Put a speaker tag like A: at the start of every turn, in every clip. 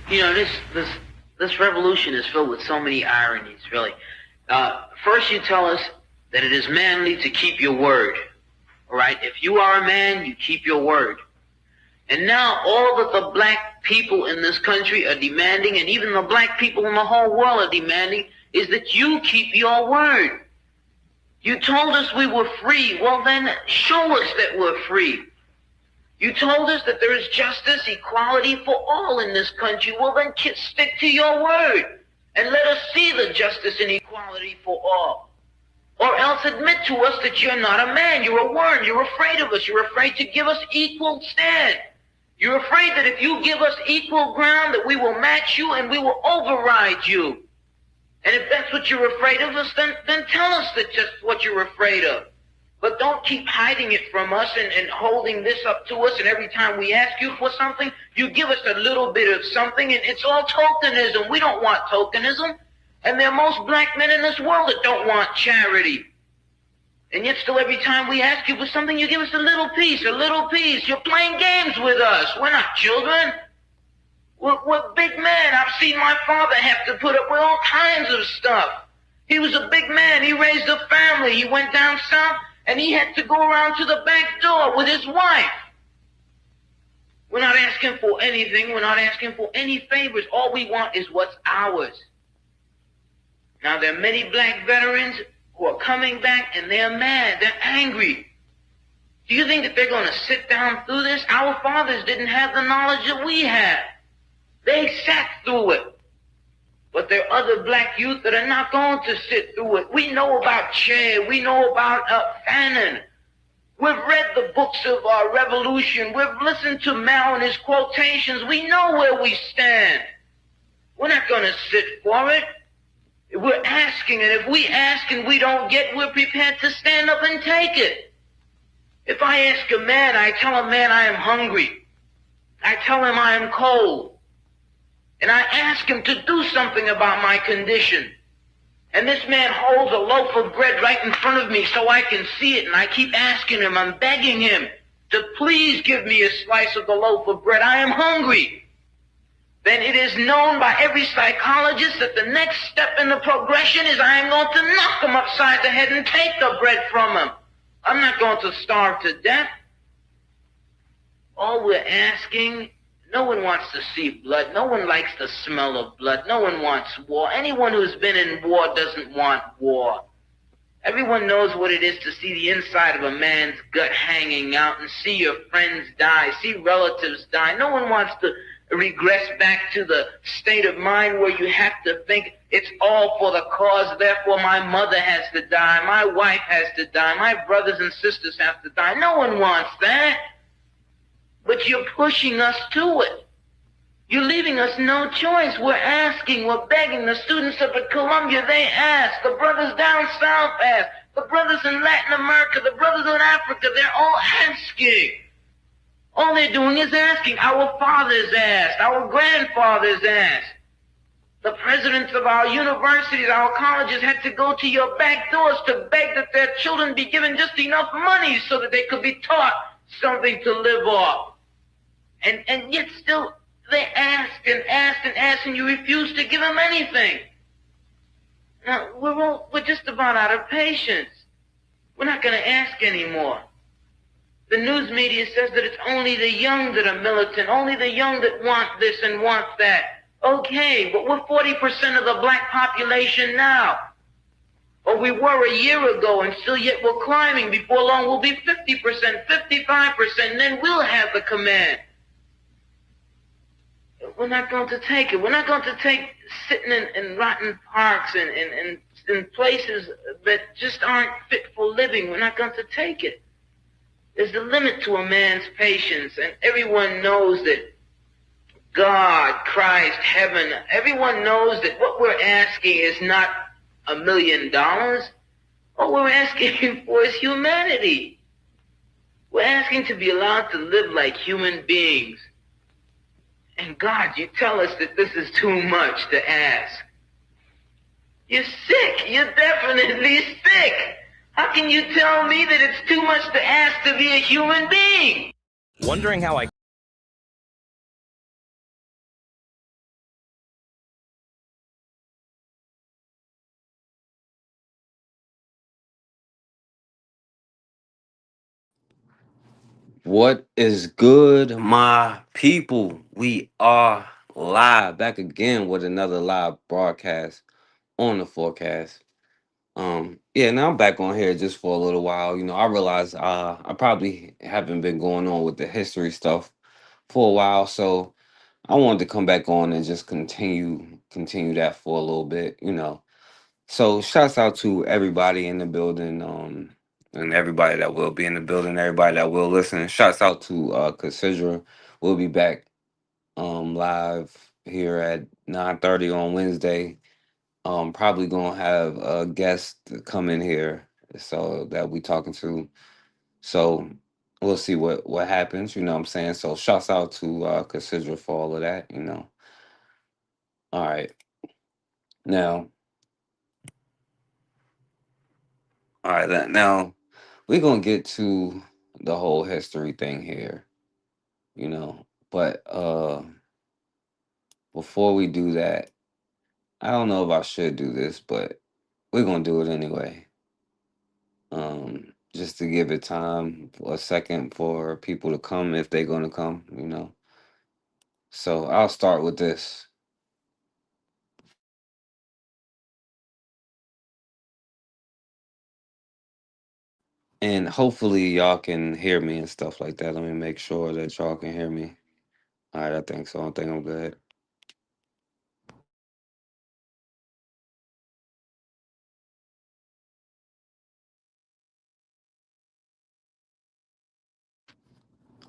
A: You know, this revolution is filled with so many ironies, really. First you tell us that it is manly to keep your word. All right? If you are a man, you keep your word. And now all that the black people in this country are demanding, and even the black people in the whole world are demanding, is that you keep your word. You told us we were free. Well, then show us that we're free. You told us that there is justice, equality for all in this country. Well, then stick to your word and let us see the justice and equality for all. Or else admit to us that you're not a man. You're a worm. You're afraid of us. You're afraid to give us equal stand. You're afraid that if you give us equal ground, that we will match you and we will override you. And if that's what you're afraid of us, then tell us that just what you're afraid of. But don't keep hiding it from us and holding this up to us, and every time we ask you for something, you give us a little bit of something, and it's all tokenism. We don't want tokenism. And there are most black men in this world that don't want charity. And yet still every time we ask you for something, you give us a little piece, a little piece. You're playing games with us. We're not children. We're big men. I've seen my father have to put up with all kinds of stuff. He was a big man. He raised a family. He went down south, and he had to go around to the back door with his wife. We're not asking for anything. We're not asking for any favors. All we want is what's ours. Now, there are many black veterans who are coming back, and they're mad. They're angry. Do you think that they're going to sit down through this? Our fathers didn't have the knowledge that we have. They sat through it. But there are other black youth that are not going to sit through it. We know about Che. We know about Fanon. We've read the books of our revolution. We've listened to Mao and his quotations. We know where we stand. We're not going to sit for it. We're asking, and if we ask and we don't get, we're prepared to stand up and take it. If I ask a man, I tell a man I am hungry. I tell him I am cold. And I ask him to do something about my condition. And this man holds a loaf of bread right in front of me so I can see it, and I keep asking him, I'm begging him to please give me a slice of the loaf of bread. I am hungry. Then it is known by every psychologist that the next step in the progression is I am going to knock him upside the head and take the bread from him. I'm not going to starve to death. All we're asking, no one wants to see blood. No one likes the smell of blood. No one wants war. Anyone who's been in war doesn't want war. Everyone knows what it is to see the inside of a man's gut hanging out and see your friends die, see relatives die. No one wants to regress back to the state of mind where you have to think it's all for the cause, therefore my mother has to die, my wife has to die, my brothers and sisters have to die. No one wants that. But you're pushing us to it. You're leaving us no choice. We're asking, we're begging. The students up at Columbia, they ask. The brothers down south ask. The brothers in Latin America, the brothers in Africa, they're all asking. All they're doing is asking. Our fathers asked. Our grandfathers asked. The presidents of our universities, our colleges had to go to your back doors to beg that their children be given just enough money so that they could be taught something to live off. And yet still they asked and asked and asked, and you refused to give them anything. Now, we're just about out of patience. We're not going to ask anymore. The news media says that it's only the young that are militant, only the young that want this and want that. Okay, but we're 40% of the black population now. Or we were a year ago, and still yet we're climbing. Before long we'll be 50%, 55%, and then we'll have the command. We're not going to take it. We're not going to take sitting in rotten parks and in places that just aren't fit for living. We're not going to take it. There's a limit to a man's patience, and everyone knows that God, Christ, heaven, everyone knows that what we're asking is not $1 million. What we're asking for is humanity. We're asking to be allowed to live like human beings. And God, you tell us that this is too much to ask. You're sick. You're definitely sick. How can you tell me that it's too much to ask to be a human being?
B: Wondering how I What is good, my people? We are live back again with another live broadcast on the forecast. Yeah, now I'm back on here just for a little while. I realize I probably haven't been going on with the history stuff for a while, so I wanted to come back on and just continue that for a little bit. So shouts out to everybody in the building, and everybody that will be in the building, everybody that will listen. Shouts out to Cassidra. We'll be back live here at 9:30 on Wednesday. Probably gonna have a guest come in here so that we talking to. So we'll see what happens, you know what I'm saying? So shouts out to Cassidra for all of that. All right. Now, all right, now we're gonna get to the whole history thing here. But before we do that, I don't know if I should do this, but we're gonna do it anyway. Just to give it time for a second for people to come if they're gonna come. So I'll start with this. And hopefully y'all can hear me and stuff like that. Let me make sure that y'all can hear me. All right, I think so. I think I'm good.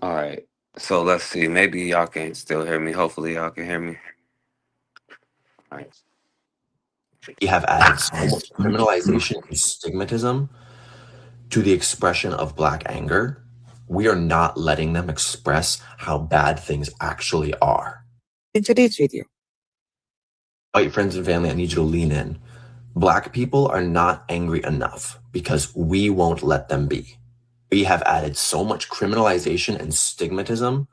B: All right. So let's see. Maybe y'all can still hear me. Hopefully y'all can hear me. All right.
C: We have added so much criminalization and stigmatism to the expression of Black anger. We are not letting them express how bad things actually are.
D: In today's video,
C: White friends and family, I need you to lean in. Black people are not angry enough because we won't let them be. We have added so much criminalization and stigmatism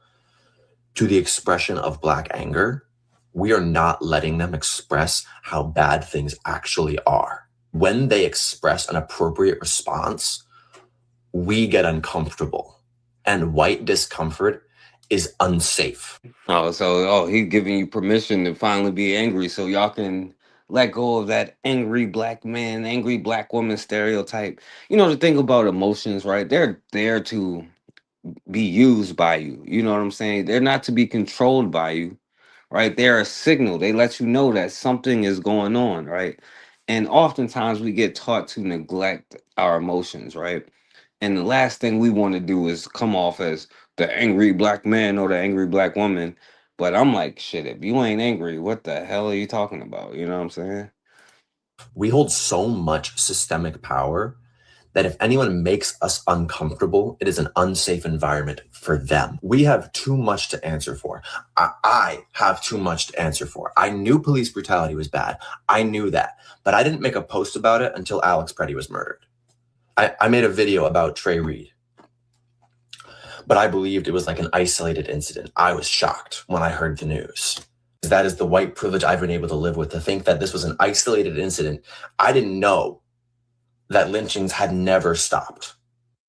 C: to the expression of Black anger. We are not letting them express how bad things actually are. When they express an appropriate response, we get uncomfortable, and white discomfort is unsafe.
B: He's giving you permission to finally be angry so y'all can let go of that angry black man, angry black woman stereotype. The thing about emotions, right? They're there to be used by you. You know what I'm saying? They're not to be controlled by you, right? They're a signal. They let you know that something is going on, right? And oftentimes we get taught to neglect our emotions, right? And the last thing we want to do is come off as the angry black man or the angry black woman. But I'm like, shit, if you ain't angry, what the hell are you talking about? You know what I'm saying?
C: We hold so much systemic power that if anyone makes us uncomfortable, it is an unsafe environment for them. We have too much to answer for. I have too much to answer for. I knew police brutality was bad. I knew that. But I didn't make a post about it until Alex Preddy was murdered. I made a video about Trey Reed, but I believed it was like an isolated incident. I was shocked when I heard the news. That is the white privilege I've been able to live with, to think that this was an isolated incident. I didn't know that lynchings had never stopped.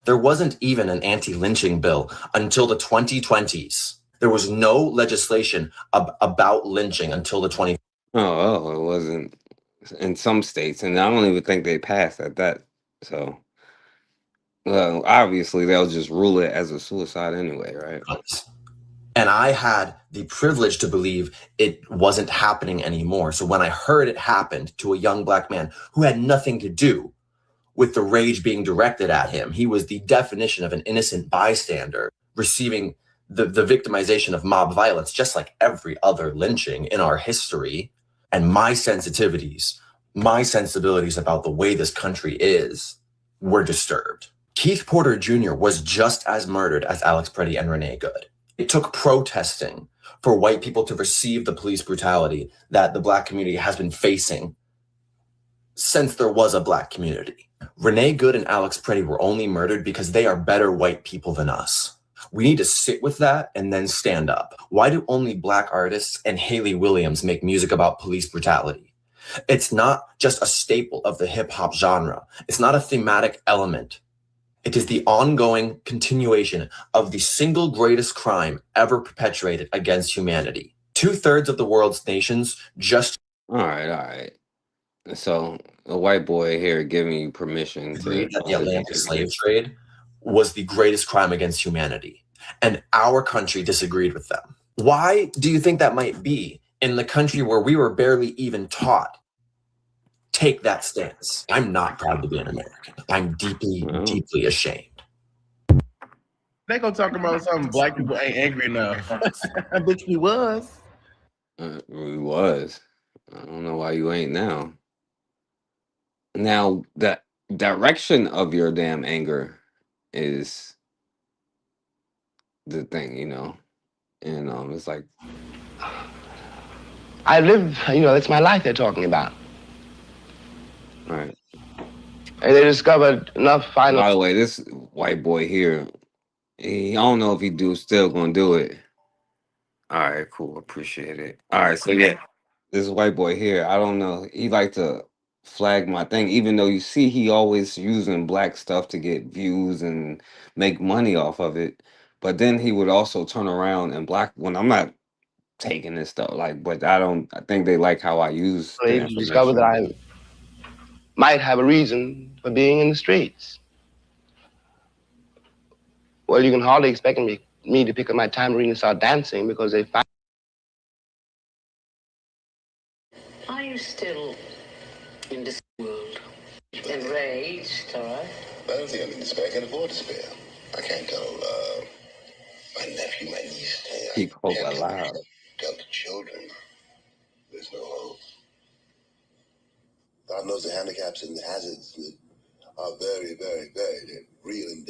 C: There wasn't even an anti-lynching bill until the 2020s. There was no legislation about lynching until the 2020s.
B: Oh, it wasn't in some states, and I don't even think they passed at that. So, well, obviously they'll just rule it as a suicide anyway, right?
C: And I had the privilege to believe it wasn't happening anymore. So when I heard it happened to a young Black man who had nothing to do with the rage being directed at him, he was the definition of an innocent bystander receiving the victimization of mob violence, just like every other lynching in our history. And my sensibilities about the way this country is were disturbed. Keith Porter Jr. was just as murdered as Alex Preddy and Renee Good. It took protesting for white people to receive the police brutality that the Black community has been facing since there was a Black community. Renee Good and Alex Preddy were only murdered because they are better white people than us. We need to sit with that and then stand up. Why do only Black artists and Haley Williams make music about police brutality? It's not just a staple of the hip hop genre. It's not a thematic element It is the ongoing continuation of the single greatest crime ever perpetuated against humanity. 2/3 of the world's nations just
B: All right. So a white boy here giving you permission
C: agreed
B: to
C: that the
B: say
C: Atlantic
B: this
C: slave
B: is
C: trade was the greatest crime against humanity. And our country disagreed with them. Why do you think that might be in the country where we were barely even taught? Take that stance. I'm not proud to be an American. I'm deeply,
B: well,
C: deeply ashamed.
D: They gonna talk about something black people ain't angry enough. Bitch, we was.
B: we was. I don't know why you ain't now. Now the direction of your damn anger is the thing, and it's like
E: I live, that's my life they're talking about.
B: right.
E: And they discovered enough final.
B: By the way, this white boy here, I don't know if he still gonna do it. All right, cool, appreciate it. All right, so yeah, this white boy here, I don't know, he like to flag my thing, even though you see he always using black stuff to get views and make money off of it. But then he would also turn around and block when I'm not taking this stuff. But I think they like how I use the
E: They discovered that
B: information.
E: I might have a reason for being in the streets. Well, you can hardly expect me to pick up my tambourine and start dancing because they find.
F: Are you still in this world? Enraged, all right?
G: I don't think I'm in despair. I can afford despair. I can't tell my nephew, my niece.
B: Keep hope alive.
G: Tell the children there's no hope. God knows the handicaps and the hazards that are very, very, very real and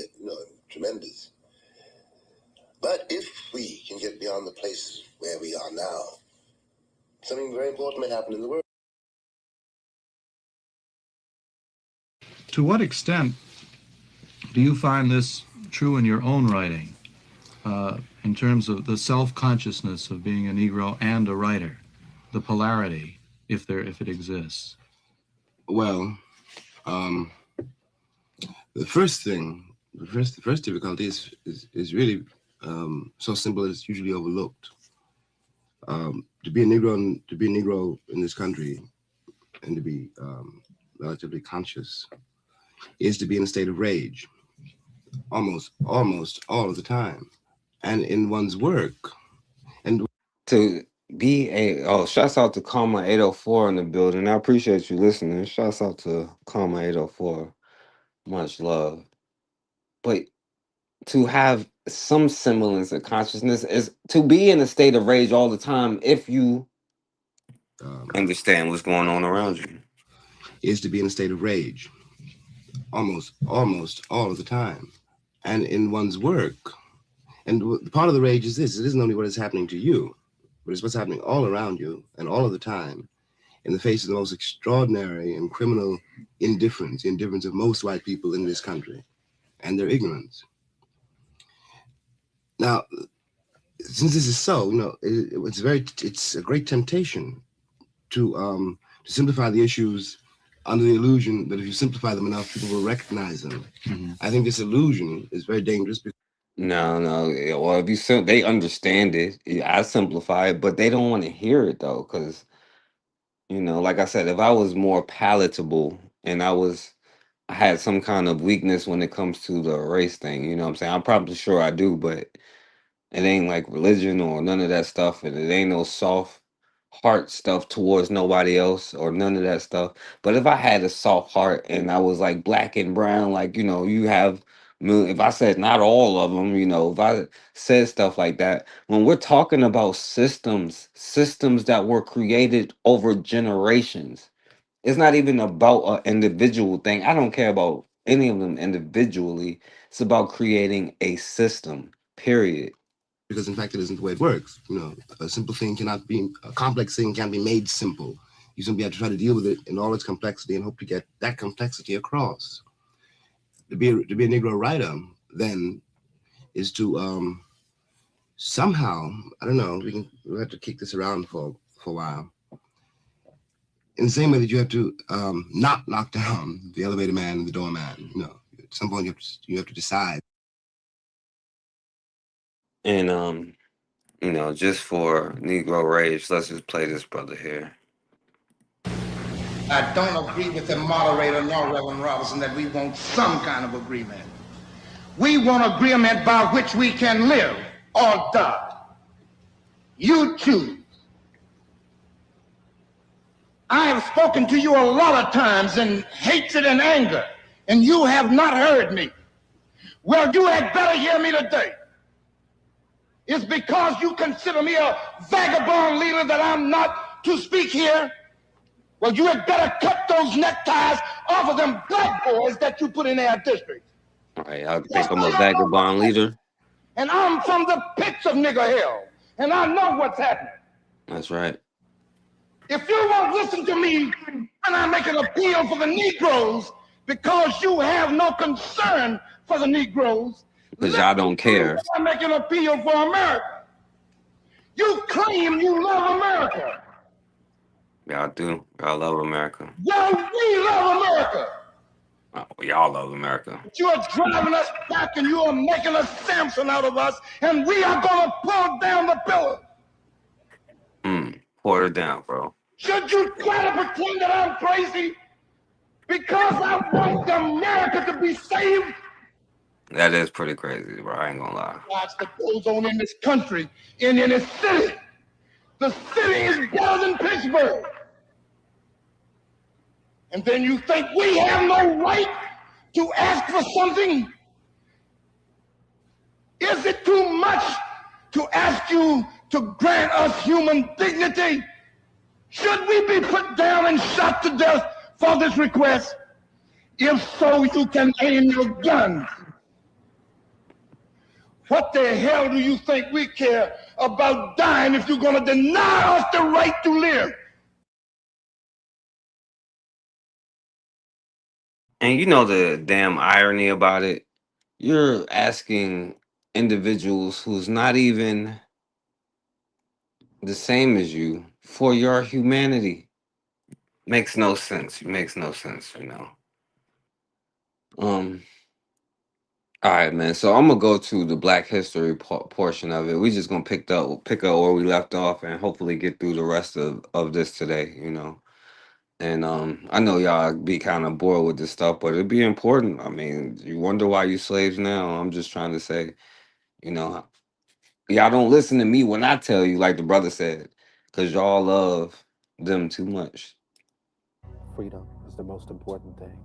G: tremendous. But if we can get beyond the place where we are now, something very important may happen in the world.
H: To what extent do you find this true in your own writing, in terms of the self-consciousness of being a Negro and a writer, the polarity, if it exists?
I: Well, the first difficulty is really so simple it's usually overlooked. To be a Negro in this country and to be relatively conscious is to be in a state of rage almost all of the time, and in one's work. And
B: To be shouts out to Karma 804 in the building. I appreciate you listening. Shouts out to Karma 804. Much love. But to have some semblance of consciousness is to be in a state of rage all the time if you understand what's going on around you.
I: Is to be in a state of rage almost all of the time, and in one's work. And part of the rage is this: it isn't only what is happening to you, but it's what's happening all around you and all of the time, in the face of the most extraordinary and criminal indifference of most white people in this country, and their ignorance. Now, since this is so, it's a great temptation to simplify the issues under the illusion that if you simplify them enough, people will recognize them. Mm-hmm. I think this illusion is very dangerous.
B: No. Well, they understand it. I simplify it, but they don't want to hear it though, because like I said, if I was more palatable and I had some kind of weakness when it comes to the race thing, you know what I'm saying? I'm probably sure I do, but it ain't like religion or none of that stuff, and it ain't no soft heart stuff towards nobody else or none of that stuff. But if I had a soft heart and I was like black and brown, like you have, if I said not all of them, if I said stuff like that, when we're talking about systems that were created over generations, it's not even about an individual thing. I don't care about any of them individually. It's about creating a system, period.
I: Because in fact, it isn't the way it works. A simple thing a complex thing can't be made simple. You simply have to try to deal with it in all its complexity and hope to get that complexity across. To be a Negro writer, then, is to somehow, I don't know, we'll have to kick this around for a while. In the same way that you have to not knock down the elevator man and the doorman, at some point you have to decide.
B: And just for Negro Rage, let's just play this brother here.
J: I don't agree with the moderator nor Reverend Robinson that we want some kind of agreement. We want agreement by which we can live or die. You choose. I have spoken to you a lot of times in hatred and anger, and you have not heard me. Well, you had better hear me today. It's because you consider me a vagabond leader that I'm not to speak here. Well, you had better cut those neckties off of them black boys that you put in our district.
B: All right, I think I'm a vagabond leader.
J: And I'm from the pits of nigger hell, and I know what's happening.
B: That's right.
J: If you won't listen to me when I make an appeal for the Negroes because you have no concern for the Negroes,
B: because y'all don't care.
J: I make an appeal for America. You claim you love America.
B: Y'all do. Y'all love America.
J: Well, we love America.
B: Oh, y'all love America.
J: But you are driving us back and you are making a Samson out of us, and we are going to pull down the pillar.
B: Pour it down, bro.
J: Should you try to pretend that I'm crazy because I want America to be saved?
B: That is pretty crazy, bro. I ain't gonna lie.
J: Watch that goes on in this country and in this city. The city is better than Pittsburgh. And then you think we have no right to ask for something? Is it too much to ask you to grant us human dignity? Should we be put down and shot to death for this request? If so, you can aim your guns. What the hell do you think we care about dying if you're going to deny us the right to live?
B: And you know the damn irony about it? You're asking individuals who's not even the same as you for your humanity. Makes no sense. It makes no sense, All right, man. So I'm gonna go to the Black History portion of it. We just gonna pick up where we left off, and hopefully get through the rest of this today. And I know y'all be kind of bored with this stuff, but it'd be important. I mean, you wonder why you slaves now. I'm just trying to say, y'all don't listen to me when I tell you, like the brother said, because y'all love them too much.
K: Freedom is the most important thing.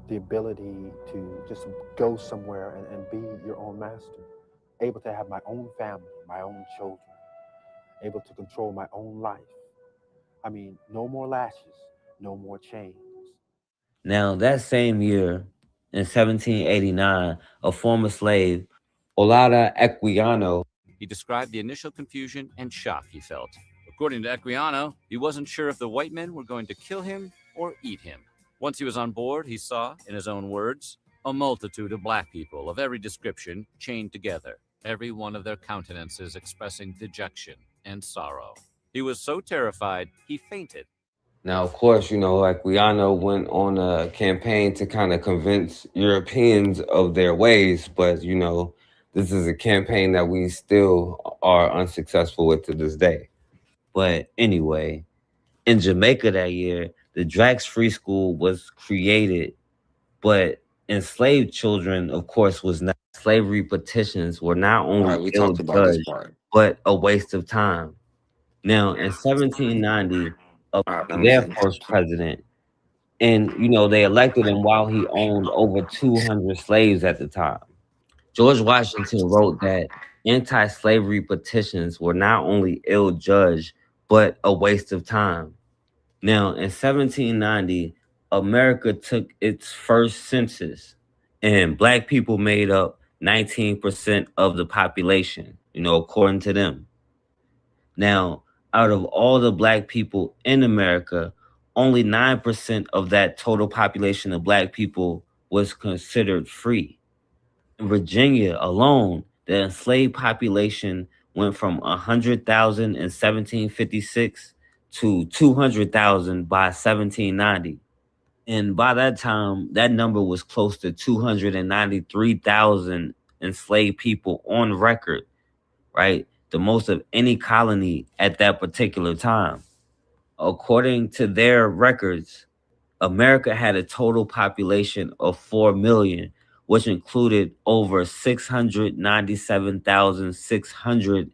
K: The ability to just go somewhere and be your own master, able to have my own family, my own children, able to control my own life. I mean, no more lashes, no more chains.
L: Now, that same year, in 1789, a former slave, Olaudah Equiano,
M: he described the initial confusion and shock he felt. According to Equiano, he wasn't sure if the white men were going to kill him or eat him. Once he was on board, he saw, in his own words, a multitude of black people of every description chained together, every one of their countenances expressing dejection and sorrow. He was so terrified, he fainted.
B: Now, of course, Equiano went on a campaign to kind of convince Europeans of their ways, but, this is a campaign that we still are unsuccessful with to this day.
L: But anyway, in Jamaica that year, the Drax Free School was created, but enslaved children, of course, was not. Slavery petitions were not only ill-judged, but a waste of time. Now, in 1790, their first president, and, they elected him while he owned over 200 slaves at the time. George Washington wrote that anti-slavery petitions were not only ill-judged, but a waste of time. Now, in 1790, America took its first census, and black people made up 19% of the population, according to them. Now, out of all the black people in America, only 9% of that total population of black people was considered free. In Virginia alone, the enslaved population went from 100,000 in 1756 to 200,000 by 1790. And by that time, that number was close to 293,000 enslaved people on record, right? The most of any colony at that particular time. According to their records, America had a total population of 4 million, which included over 697,600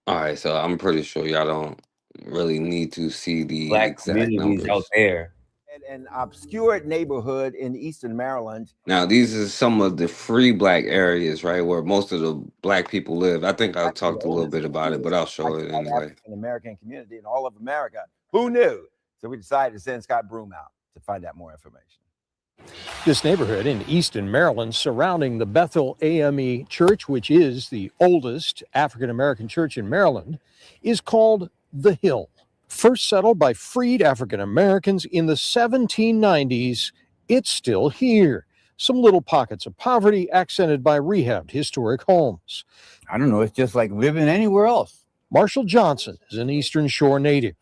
B: All right, so I'm pretty sure y'all don't really need to see the
L: black
B: exact
L: communities out
B: numbers.
L: there.
N: An obscure neighborhood in eastern Maryland.
B: Now, these are some of the free black areas, right, where most of the black people live. I think I talked a little bit about it, but I'll show it anyway.
N: African American community in all of America. Who knew? So we decided to send Scott Broom out to find out more information.
O: This neighborhood in eastern Maryland surrounding the Bethel AME Church, which is the oldest African American church in Maryland, is called The Hill. First settled by freed African Americans in the 1790s, it's still here. Some little pockets of poverty accented by rehabbed historic homes.
P: I don't know, it's just like living anywhere else.
O: Marshall Johnson is an Eastern Shore native,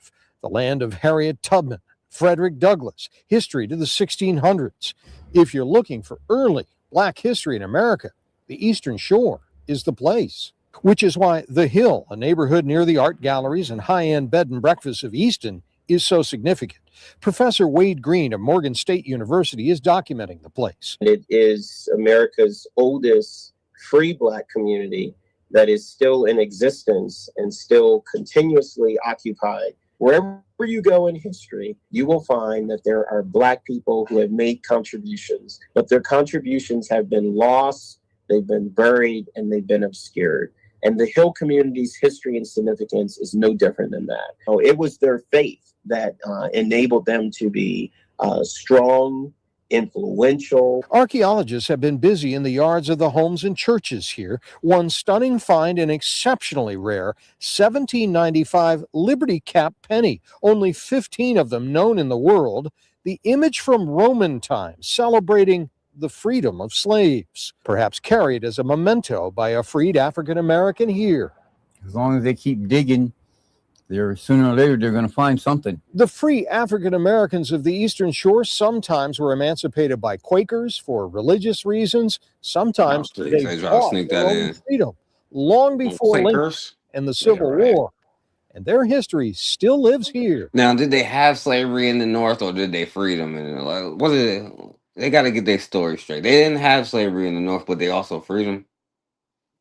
O: the land of Harriet Tubman, Frederick Douglass, history to the 1600s. If you're looking for early Black history in America, the Eastern Shore is the place. Which is why The Hill, a neighborhood near the art galleries and high-end bed and breakfasts of Easton, is so significant. Professor Wade Green of Morgan State University is documenting the place.
Q: It is America's oldest free Black community that is still in existence and still continuously occupied. Wherever you go in history, you will find that there are Black people who have made contributions, but their contributions have been lost, they've been buried, and they've been obscured. And the Hill community's history and significance is no different than that. So it was their faith that enabled them to be strong, influential.
O: Archaeologists have been busy in the yards of the homes and churches here. One stunning find, an exceptionally rare 1795 Liberty Cap penny, only 15 of them known in the world. The image from Roman times celebrating the freedom of slaves, perhaps carried as a memento by a freed African American here.
P: As long as they keep digging, sooner or later they're going to find something.
O: The free African Americans of the Eastern Shore sometimes were emancipated by Quakers for religious reasons. Sometimes they fought for their own freedom long before Lincoln and the Civil War. And their history still lives here.
B: Now, did they have slavery in the North, or did they free them? And like, what is it? They got to get their story straight. They didn't have slavery in the North, but they also freed them.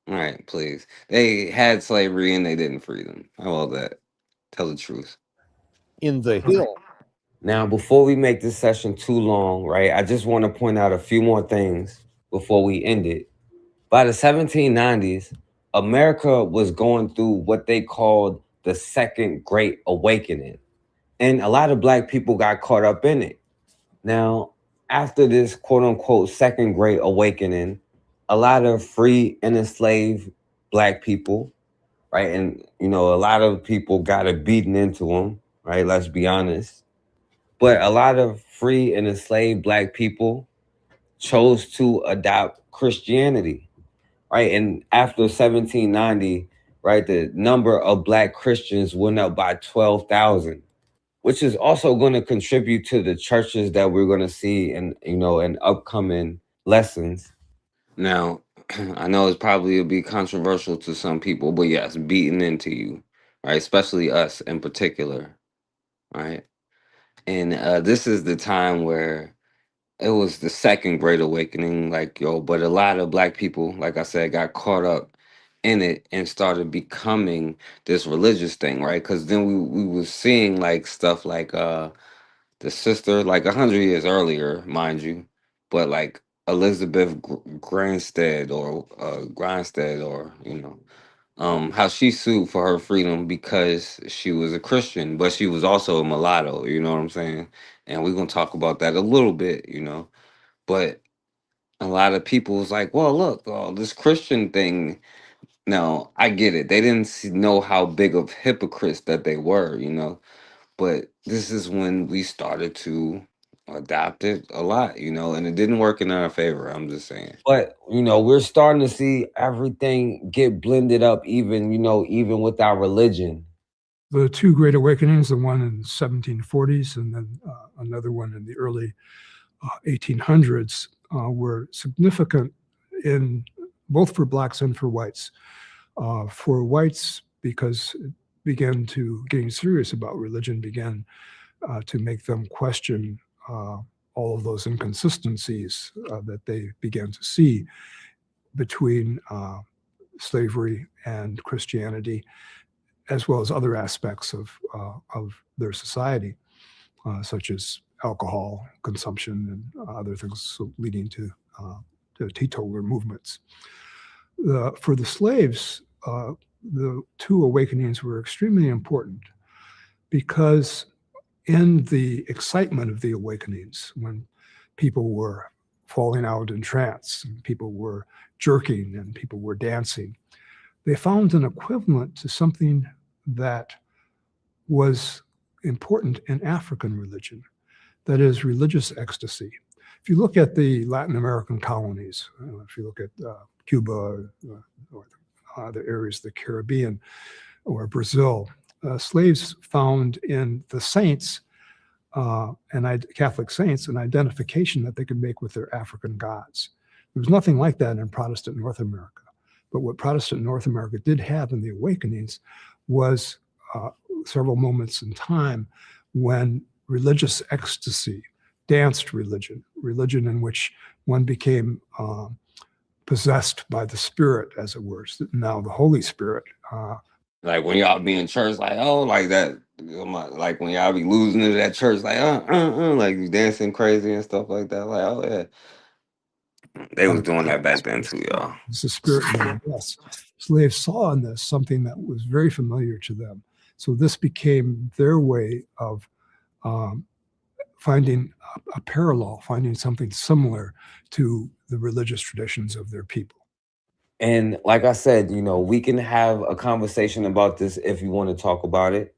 B: All right, please. They had slavery and they didn't free them. How about that? Tell the truth.
O: In The Hill.
L: Now, before we make this session too long, right, I just want to point out a few more things before we end it. By the 1790s, America was going through what they called the Second Great Awakening. And a lot of Black people got caught up in it. Now, after this quote unquote Second Great Awakening, a lot of free and enslaved Black people, right? And, a lot of people got it beaten into them, right? Let's be honest. But a lot of free and enslaved Black people chose to adopt Christianity, right? And after 1790, right, the number of Black Christians went up by 12,000. Which is also going to contribute to the churches that we're going to see in upcoming lessons.
B: Now, I know it's probably will be controversial to some people, but yes, beaten into you, right? Especially us in particular, right? And this is the time where it was the Second Great Awakening, but a lot of Black people, like I said, got caught up in it and started becoming this religious thing, right? Because then we was seeing stuff like the sister, 100 years earlier, mind you, but Elizabeth Grinstead or how she sued for her freedom because she was a Christian, but she was also a mulatto, you know what I'm saying? And we're gonna talk about that a little bit, but a lot of people was like, well, look, this Christian thing. Now, I get it. They didn't know how big of hypocrites that they were, but this is when we started to adopt it a lot, and it didn't work in our favor. I'm just saying.
L: But, we're starting to see everything get blended up, even with our religion.
R: The two great awakenings, the one in the 1740s and then another one in the early 1800s, were significant in both for blacks and for whites. For whites, because it began to getting serious about religion, began to make them question all of those inconsistencies that they began to see between slavery and Christianity, as well as other aspects of their society, such as alcohol consumption and other things leading to teetotaler movements. For the slaves, the two awakenings were extremely important because in the excitement of the awakenings, when people were falling out in trance, and people were jerking, and people were dancing, they found an equivalent to something that was important in African religion, that is religious ecstasy. If you look at the Latin American colonies, if you look at Cuba or other areas of the Caribbean or Brazil, slaves found in the saints and Catholic saints an identification that they could make with their African gods. There was nothing like that in Protestant North America. But what Protestant North America did have in the awakenings was several moments in time when religious ecstasy, danced religion in which one became possessed by the Spirit, as it were, now the Holy Spirit.
B: Like when y'all be in church, like, oh, like that, like when y'all be losing it at church, like, like you dancing crazy and stuff like that. Like, oh, yeah. They was doing that back then too, y'all.
R: It's the Spirit in us. Slaves saw in this something that was very familiar to them. So this became their way of finding a parallel, finding something similar to the religious traditions of their people.
L: And like I said, we can have a conversation about this if you want to talk about it.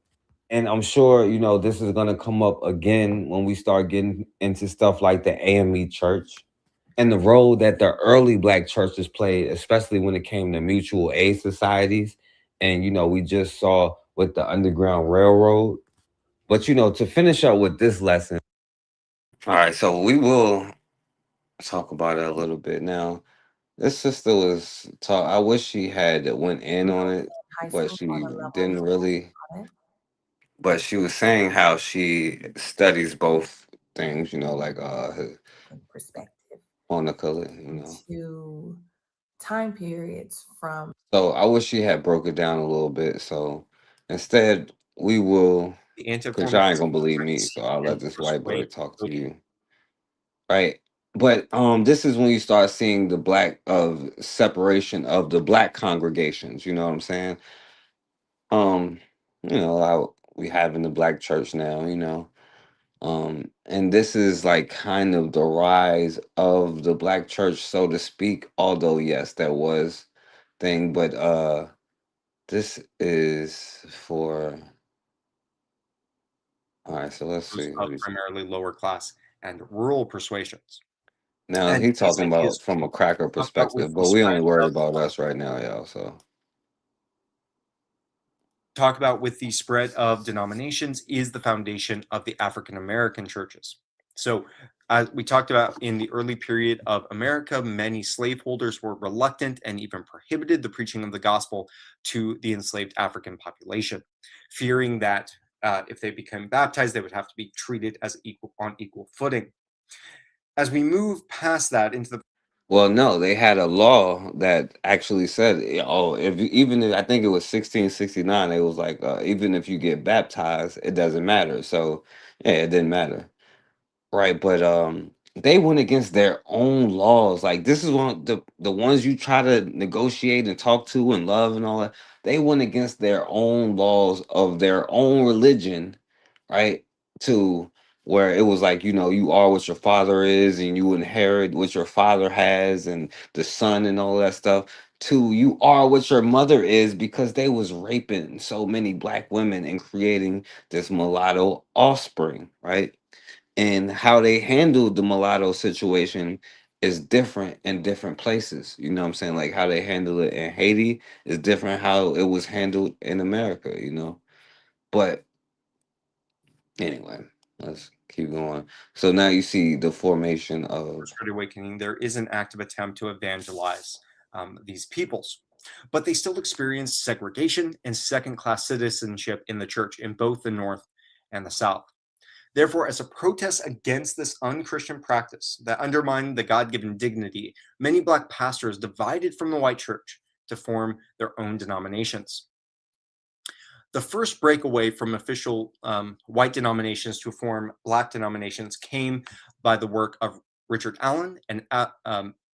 L: And I'm sure, this is going to come up again when we start getting into stuff like the AME church and the role that the early Black churches played, especially when it came to mutual aid societies. And, we just saw with the Underground Railroad. But, to finish up with this lesson.
B: All right, so we will talk about it a little bit now. This sister was talk. I wish she had went in on it, but she didn't really. But she was saying how she studies both things, like
S: perspective
B: on the color,
S: to time periods from.
B: So I wish she had broke it down a little bit. So instead, we will, because y'all ain't gonna believe me. So I'll let this white bird talk to you, right? But this is when you start seeing the black of separation of the black congregations. You know what I'm saying? Um, how we have in the black church now. And this is like kind of the rise of the black church, so to speak. Although yes, there was thing, but this is for. All right, so let's see.
T: Of primarily lower class and rural persuasions.
B: Now
T: And
B: he's talking
T: these
B: about
T: ideas
B: from a cracker
T: with
B: perspective,
T: the
B: but we only
T: spread
B: worry
T: of
B: about us right now, y'all. So
T: talk about with the spread of denominations is the foundation of the African American churches. So as we talked about in the early period of America, many slaveholders were reluctant and even prohibited the preaching of the gospel to the enslaved African population, fearing that if they became baptized, they would have to be treated as on equal footing. As we move past that into the
B: well, no, they had a law that actually said, oh, I think it was 1669, it was like even if you get baptized, it doesn't matter. So yeah, it didn't matter. Right, but they went against their own laws. Like this is one the ones you try to negotiate and talk to and love and all that. They went against their own laws of their own religion, right? To where it was like, you are what your father is and you inherit what your father has and the son and all that stuff. To you are what your mother is, because they was raping so many black women and creating this mulatto offspring, right? And how they handled the mulatto situation is different in different places. You know what I'm saying? Like how they handle it in Haiti is different how it was handled in America, But anyway, let's keep going. So now you see the formation of
T: First Great Awakening, there is an active attempt to evangelize these peoples. But they still experience segregation and second-class citizenship in the church in both the North and the South. Therefore, as a protest against this unchristian practice that undermined the God-given dignity, many Black pastors divided from the white church to form their own denominations. The first breakaway from official white denominations to form Black denominations came by the work of Richard Allen and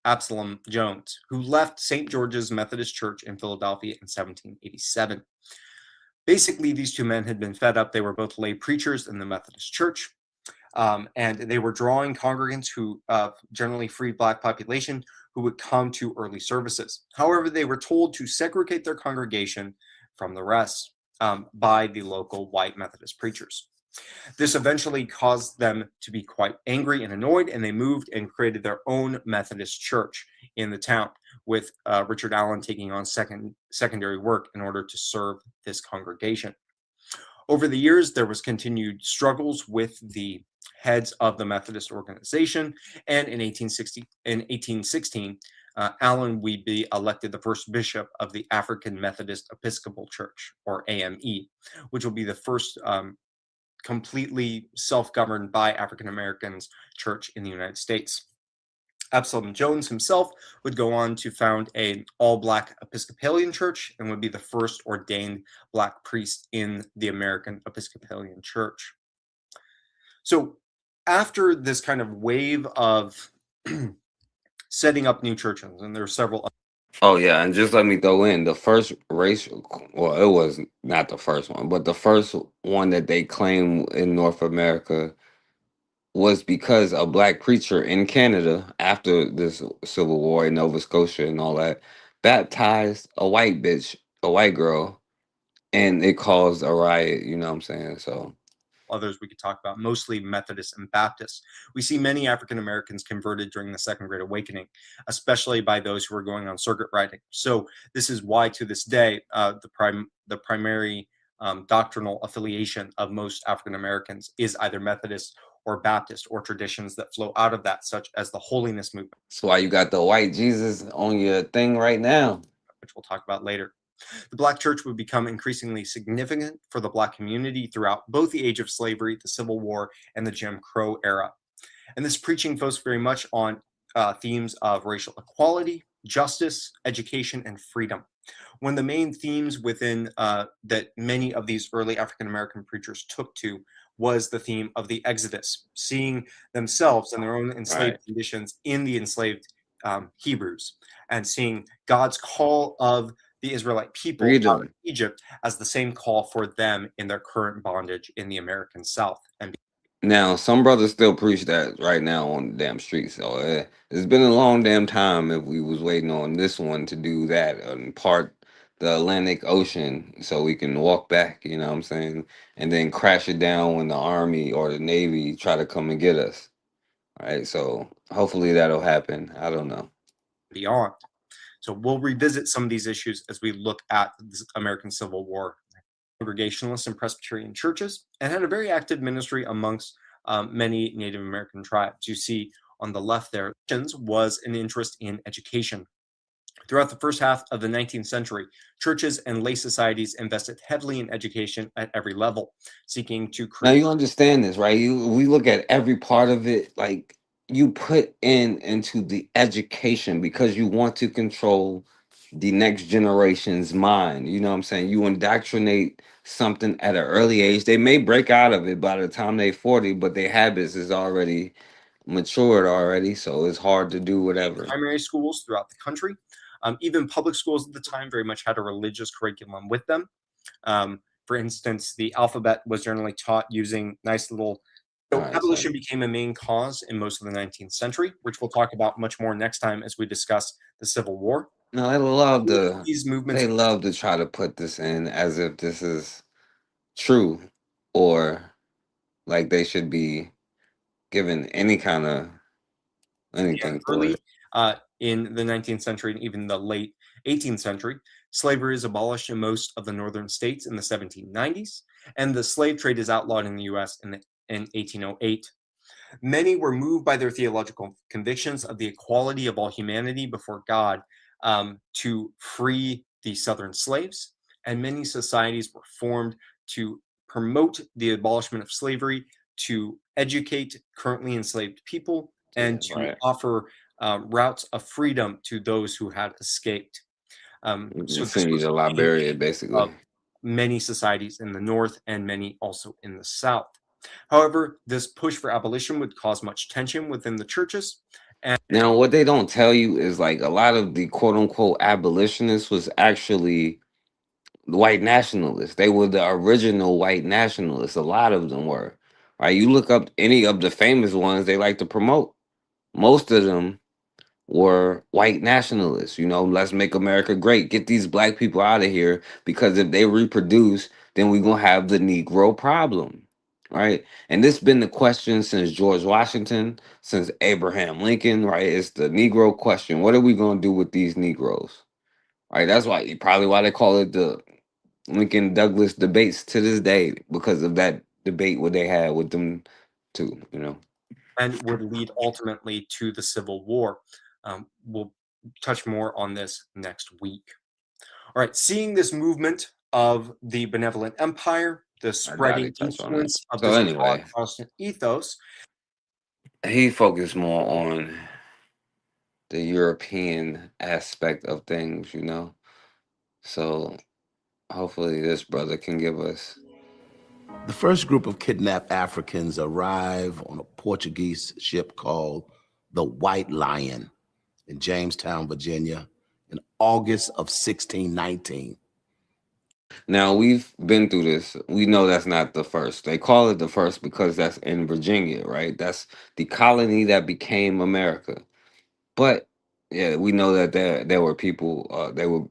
T: Absalom Jones, who left St. George's Methodist Church in Philadelphia in 1787. Basically, these two men had been fed up. They were both lay preachers in the Methodist Church, and they were drawing congregants who generally free Black population who would come to early services. However, they were told to segregate their congregation from the rest by the local white Methodist preachers. This eventually caused them to be quite angry and annoyed, and they moved and created their own Methodist church in the town, with Richard Allen taking on secondary work in order to serve this congregation. Over the years, there was continued struggles with the heads of the Methodist organization, and in 1816, Allen would be elected the first bishop of the African Methodist Episcopal Church, or AME, which will be the first completely self-governed by African Americans church in the United States. Absalom Jones himself would go on to found an all-Black Episcopalian church and would be the first ordained Black priest in the American Episcopalian Church. So after this kind of wave of setting up new churches, and there are several.
B: Oh yeah, and just let me throw in the first racial. Well, it was not the first one, but the first one that they claim in North America was because a Black preacher in Canada, after this Civil War in Nova Scotia and all that, baptized a white bitch, a white girl, and it caused a riot. You know what I'm saying? So
T: Others we could talk about, mostly Methodists and Baptists. We see many African Americans converted during the Second Great Awakening, especially by those who were going on circuit riding. So this is why, to this day, the primary doctrinal affiliation of most African Americans is either Methodist or Baptist, or traditions that flow out of that, such as the holiness movement.
B: that's why you got the white Jesus on your thing right now,
T: which we'll talk about later. The Black church would become increasingly significant for the Black community throughout both the age of slavery, the Civil War, and the Jim Crow era. And this preaching focused very much on themes of racial equality, justice, education, and freedom. One of the main themes within that many of these early African American preachers took to was the theme of the Exodus, seeing themselves and their own enslaved conditions in the enslaved Hebrews, and seeing God's call of the Israelite people out of Egypt as the same call for them in their current bondage in the American South. And
B: now some brothers still preach that right now on the damn streets. So it's been a long damn time if we was waiting on this one to do that and part the Atlantic Ocean so we can walk back, you know what I'm saying, and then crash it down when the Army or the Navy try to come and get us. All right, so hopefully that'll happen. I don't know.
T: Beyond. So we'll revisit some of these issues as we look at the American Civil War. Congregationalist and Presbyterian churches, and had a very active ministry amongst many Native American tribes. You see on the left there was an interest in education. Throughout the first half of the 19th century, churches and lay societies invested heavily in education at every level, seeking to create.
B: Now you understand this, right? We look at every part of it, like you put into the education because you want to control the next generation's mind. You know what I'm saying? You indoctrinate something at an early age. They may break out of it by the time they're 40, but their habits is already matured already, so it's hard to do whatever.
T: Primary schools throughout the country, even public schools at the time, very much had a religious curriculum with them. For instance, the alphabet was generally taught using nice little. So abolition became a main cause in most of the 19th century, which we'll talk about much more next time as we discuss the Civil War.
B: No, they love
T: these movements.
B: They love to try to put this in as if this is true, or like they should be given any kind of anything for it.
T: In the 19th century and even the late 18th century, slavery is abolished in most of the northern states in the 1790s, and the slave trade is outlawed in the U.S. in in 1808. Many were moved by their theological convictions of the equality of all humanity before God to free the Southern slaves, and many societies were formed to promote the abolishment of slavery, to educate currently enslaved people, and to offer routes of freedom to those who had escaped. So this
B: Send you
T: was
B: to
T: the beginning
B: Liberia, basically.
T: of many societies in the North and many also in the South. However, this push for abolition would cause much tension within the churches. And
B: Now, what they don't tell you is like a lot of the quote unquote abolitionists was actually white nationalists. They were the original white nationalists. A lot of them were. Right? You look up any of the famous ones they like to promote. Most of them were white nationalists. You know, let's make America great. Get these black people out of here because if they reproduce, then we're gonna have the Negro problem. Right. And this been the question since George Washington, since Abraham Lincoln, right? It's the Negro question. What are we gonna do with these Negroes? Right. That's why probably why they call it the Lincoln Douglas debates to this day, because of that debate what they had with them too, you know.
T: and would lead ultimately to the Civil War. We'll touch more on this next week. All right, seeing this movement of the benevolent empire, the spreading
B: touch on that.
T: influence of
B: So
T: this
B: anyway,
T: broad Protestant ethos,
B: he focused more on the European aspect of things, you know. So hopefully this brother can give us.
U: The first group of kidnapped Africans arrive on a Portuguese ship called the White Lion in Jamestown, Virginia, in August of 1619.
B: Now we've been through this. We know that's not the first. They call it the first because that's in Virginia, right? That's the colony that became America. But yeah, we know that there were people. They were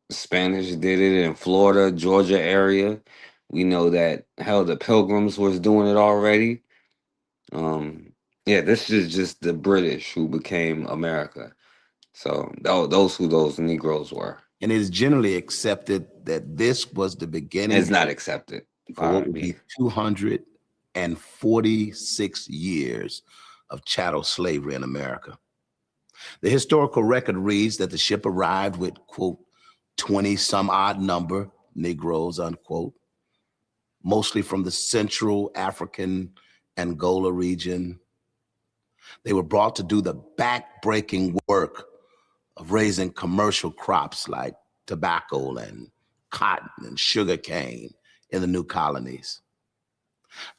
B: Spanish did it in Florida, Georgia area. We know that hell, the Pilgrims was doing it already. Yeah, this is just the British who became America. So those who those Negroes were.
U: And it is generally accepted that this was the beginning.
B: It's not accepted
U: for what would be 246 years of chattel slavery in America. The historical record reads that the ship arrived with, quote, 20 some odd number Negroes, unquote, mostly from the Central African Angola region. They were brought to do the back-breaking work of raising commercial crops like tobacco and cotton and sugar cane in the new colonies.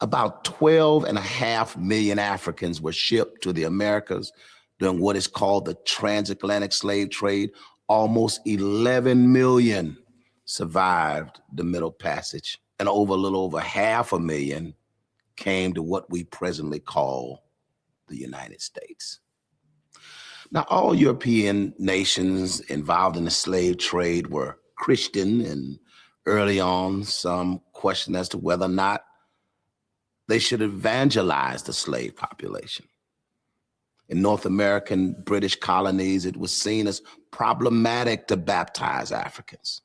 U: About 12.5 million Africans were shipped to the Americas during what is called the transatlantic slave trade. Almost 11 million survived the Middle Passage, and a little over 500,000 came to what we presently call the United States. Now, all European nations involved in the slave trade were Christian, and early on, some questioned as to whether or not they should evangelize the slave population. In North American British colonies, it was seen as problematic to baptize Africans.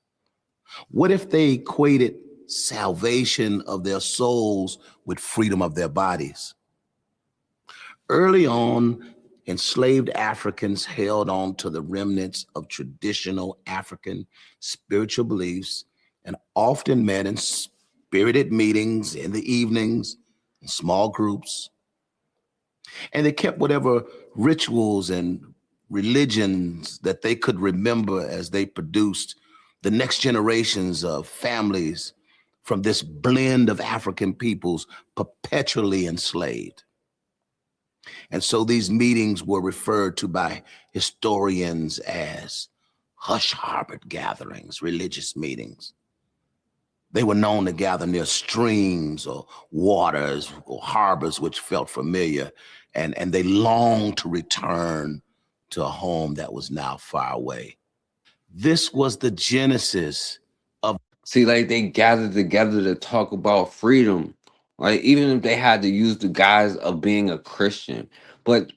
U: What if they equated salvation of their souls with freedom of their bodies? Early on, enslaved Africans held on to the remnants of traditional African spiritual beliefs and often met in spirited meetings in the evenings, in small groups. And they kept whatever rituals and religions that they could remember as they produced the next generations of families from this blend of African peoples perpetually enslaved. And so these meetings were referred to by historians as hush-harbored gatherings, religious meetings. They were known to gather near streams or waters or harbors which felt familiar, and they longed to return to a home that was now far away. This was the genesis of...
B: See, like they gathered together to talk about freedom, right? Even if they had to use the guise of being a Christian. But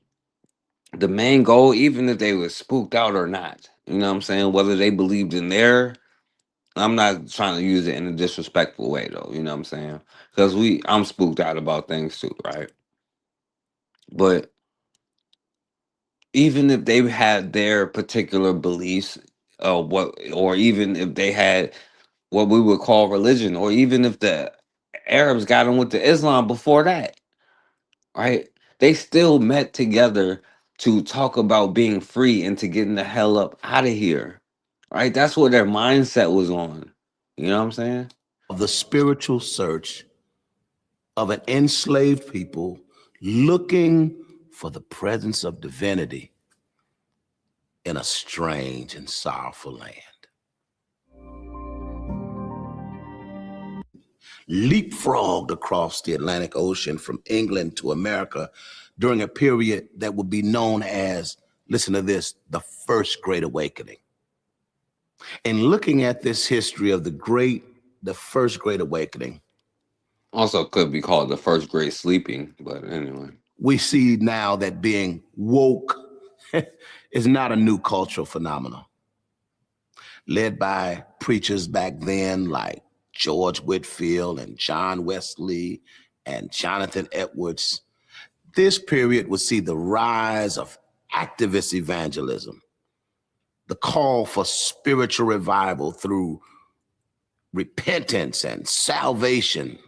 B: the main goal, even if they were spooked out or not, you know what I'm saying? Whether they believed in their I'm not trying to use it in a disrespectful way though, you know what I'm saying? Because I'm spooked out about things too, right? But even if they had their particular beliefs, or even if they had what we would call religion, or even if the Arabs got in with the Islam before that, right? They still met together to talk about being free and to getting the hell up out of here, right? That's what their mindset was on. You know what I'm saying?
U: Of the spiritual search of an enslaved people looking for the presence of divinity in a strange and sorrowful land. Leapfrogged across the Atlantic Ocean from England to America during a period that would be known as, listen to this, the First Great Awakening. In looking at this history of the First Great Awakening,
B: Also could be called the first great sleeping, but anyway.
U: we see now that being woke is not a new cultural phenomenon. Led by preachers back then like George Whitefield and John Wesley and Jonathan Edwards, this period would see the rise of activist evangelism, the call for spiritual revival through repentance and salvation,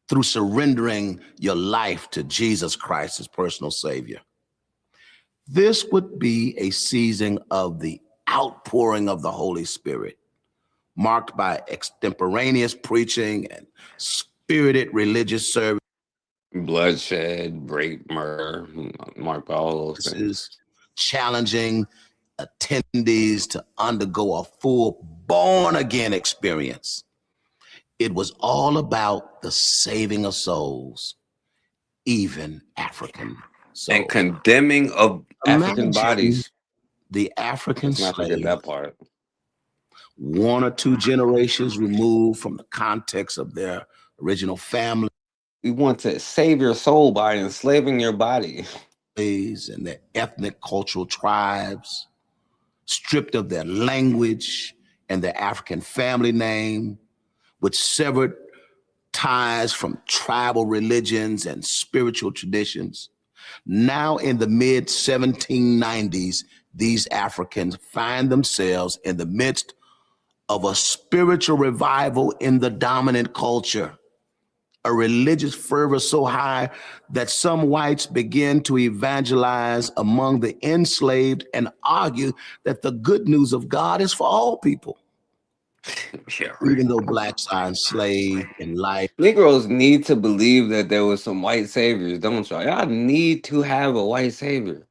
U: through surrendering your life to Jesus Christ as personal Savior. This would be a season of the outpouring of the Holy Spirit, marked by extemporaneous preaching and spirited religious service.
B: Bloodshed, rape, murder, marked by all those things.
U: Challenging attendees to undergo a full born-again experience. It was all about the saving of souls, even African souls.
B: And condemning of African bodies.
U: The African
B: Let's not forget
U: slave,
B: that part.
U: 1 or 2 generations removed from the context of their original family.
B: We want to save your soul by enslaving your body.
U: And their ethnic cultural tribes, stripped of their language and their African family name, with severed ties from tribal religions and spiritual traditions. Now in the mid-1790s, these Africans find themselves in the midst of a spiritual revival in the dominant culture, a religious fervor so high that some whites begin to evangelize among the enslaved and argue that the good news of God is for all people.
B: Yeah, right.
U: Even though blacks are enslaved in life.
B: Negroes need to believe that there was some white saviors, don't y'all? Y'all need to have a white savior.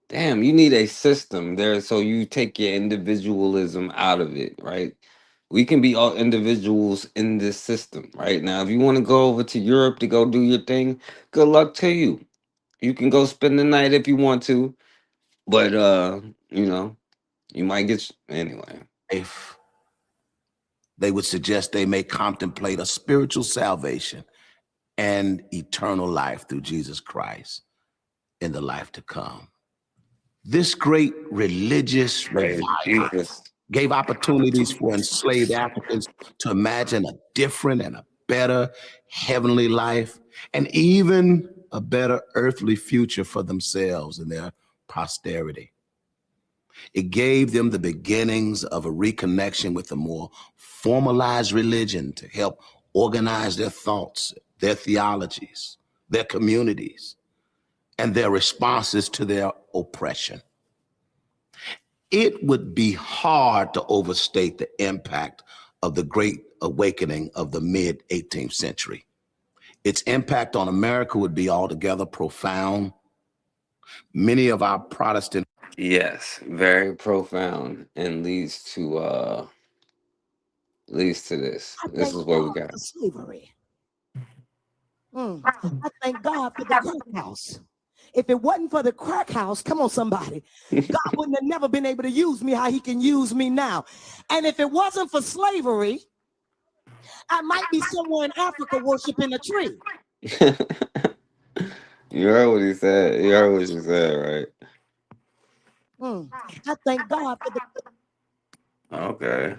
B: Damn, you need a system there so you take your individualism out of it, right? We can be all individuals in this system, right? Now, if you want to go over to Europe to go do your thing, good luck to you. You can go spend the night if you want to, but you know, you might get anyway.
U: If they would suggest they may contemplate a spiritual salvation and eternal life through Jesus Christ in the life to come. This great religious revival gave opportunities for enslaved Africans to imagine a different and a better heavenly life, and even a better earthly future for themselves and their posterity. It gave them the beginnings of a reconnection with a more formalized religion to help organize their thoughts, their theologies, their communities, and their responses to their oppression. It would be hard to overstate the impact of the Great Awakening of the mid-18th century. Its impact on America would be altogether profound. Many of our Protestant.
B: Yes, very profound, and leads to this. This is what we got.
A: Slavery. I thank God for the crack house. If it wasn't for the crack house, come on, somebody, God wouldn't have never been able to use me how he can use me now. And if it wasn't for slavery, I might be somewhere in Africa worshiping a tree.
B: You heard what he said. You heard what she said, right?
A: I thank God for the.
B: Okay.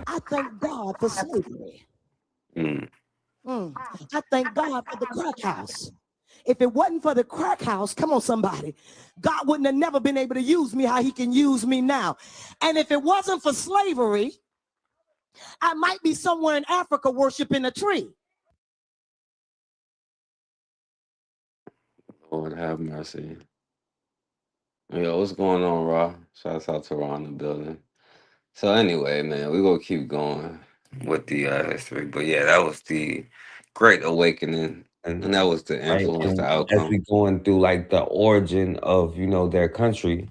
A: I thank God for slavery.
B: Mm.
A: I thank God for the crack house. If it wasn't for the crack house, come on, somebody, God wouldn't have never been able to use me how he can use me now. And if it wasn't for slavery, I might be somewhere in Africa worshiping a tree.
B: Lord have mercy. Yo, what's going on, Raw? Shouts out to Raw in the building. So anyway, man, we're gonna keep going with the history. But yeah, that was the Great Awakening, and that was the
L: Right.
B: influence,
L: And
B: the
L: as we
B: outcome.
L: going through like the origin of, their country,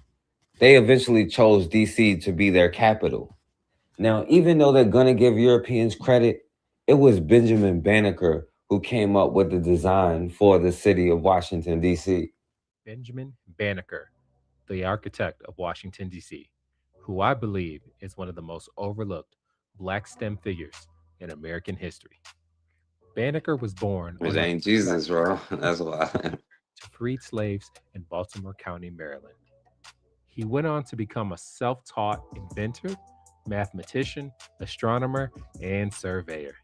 L: they eventually chose DC to be their capital. Now, even though they're gonna give Europeans credit, it was Benjamin Banneker who came up with the design for the city of Washington, DC.
C: Benjamin Banneker, the architect of Washington, D.C., who I believe is one of the most overlooked Black STEM figures in American history. Banneker was born
B: It
C: on
B: ain't
C: November
B: Jesus, bro. That's why.
C: to freed slaves in Baltimore County, Maryland. He went on to become a self taught inventor, mathematician, astronomer, and surveyor.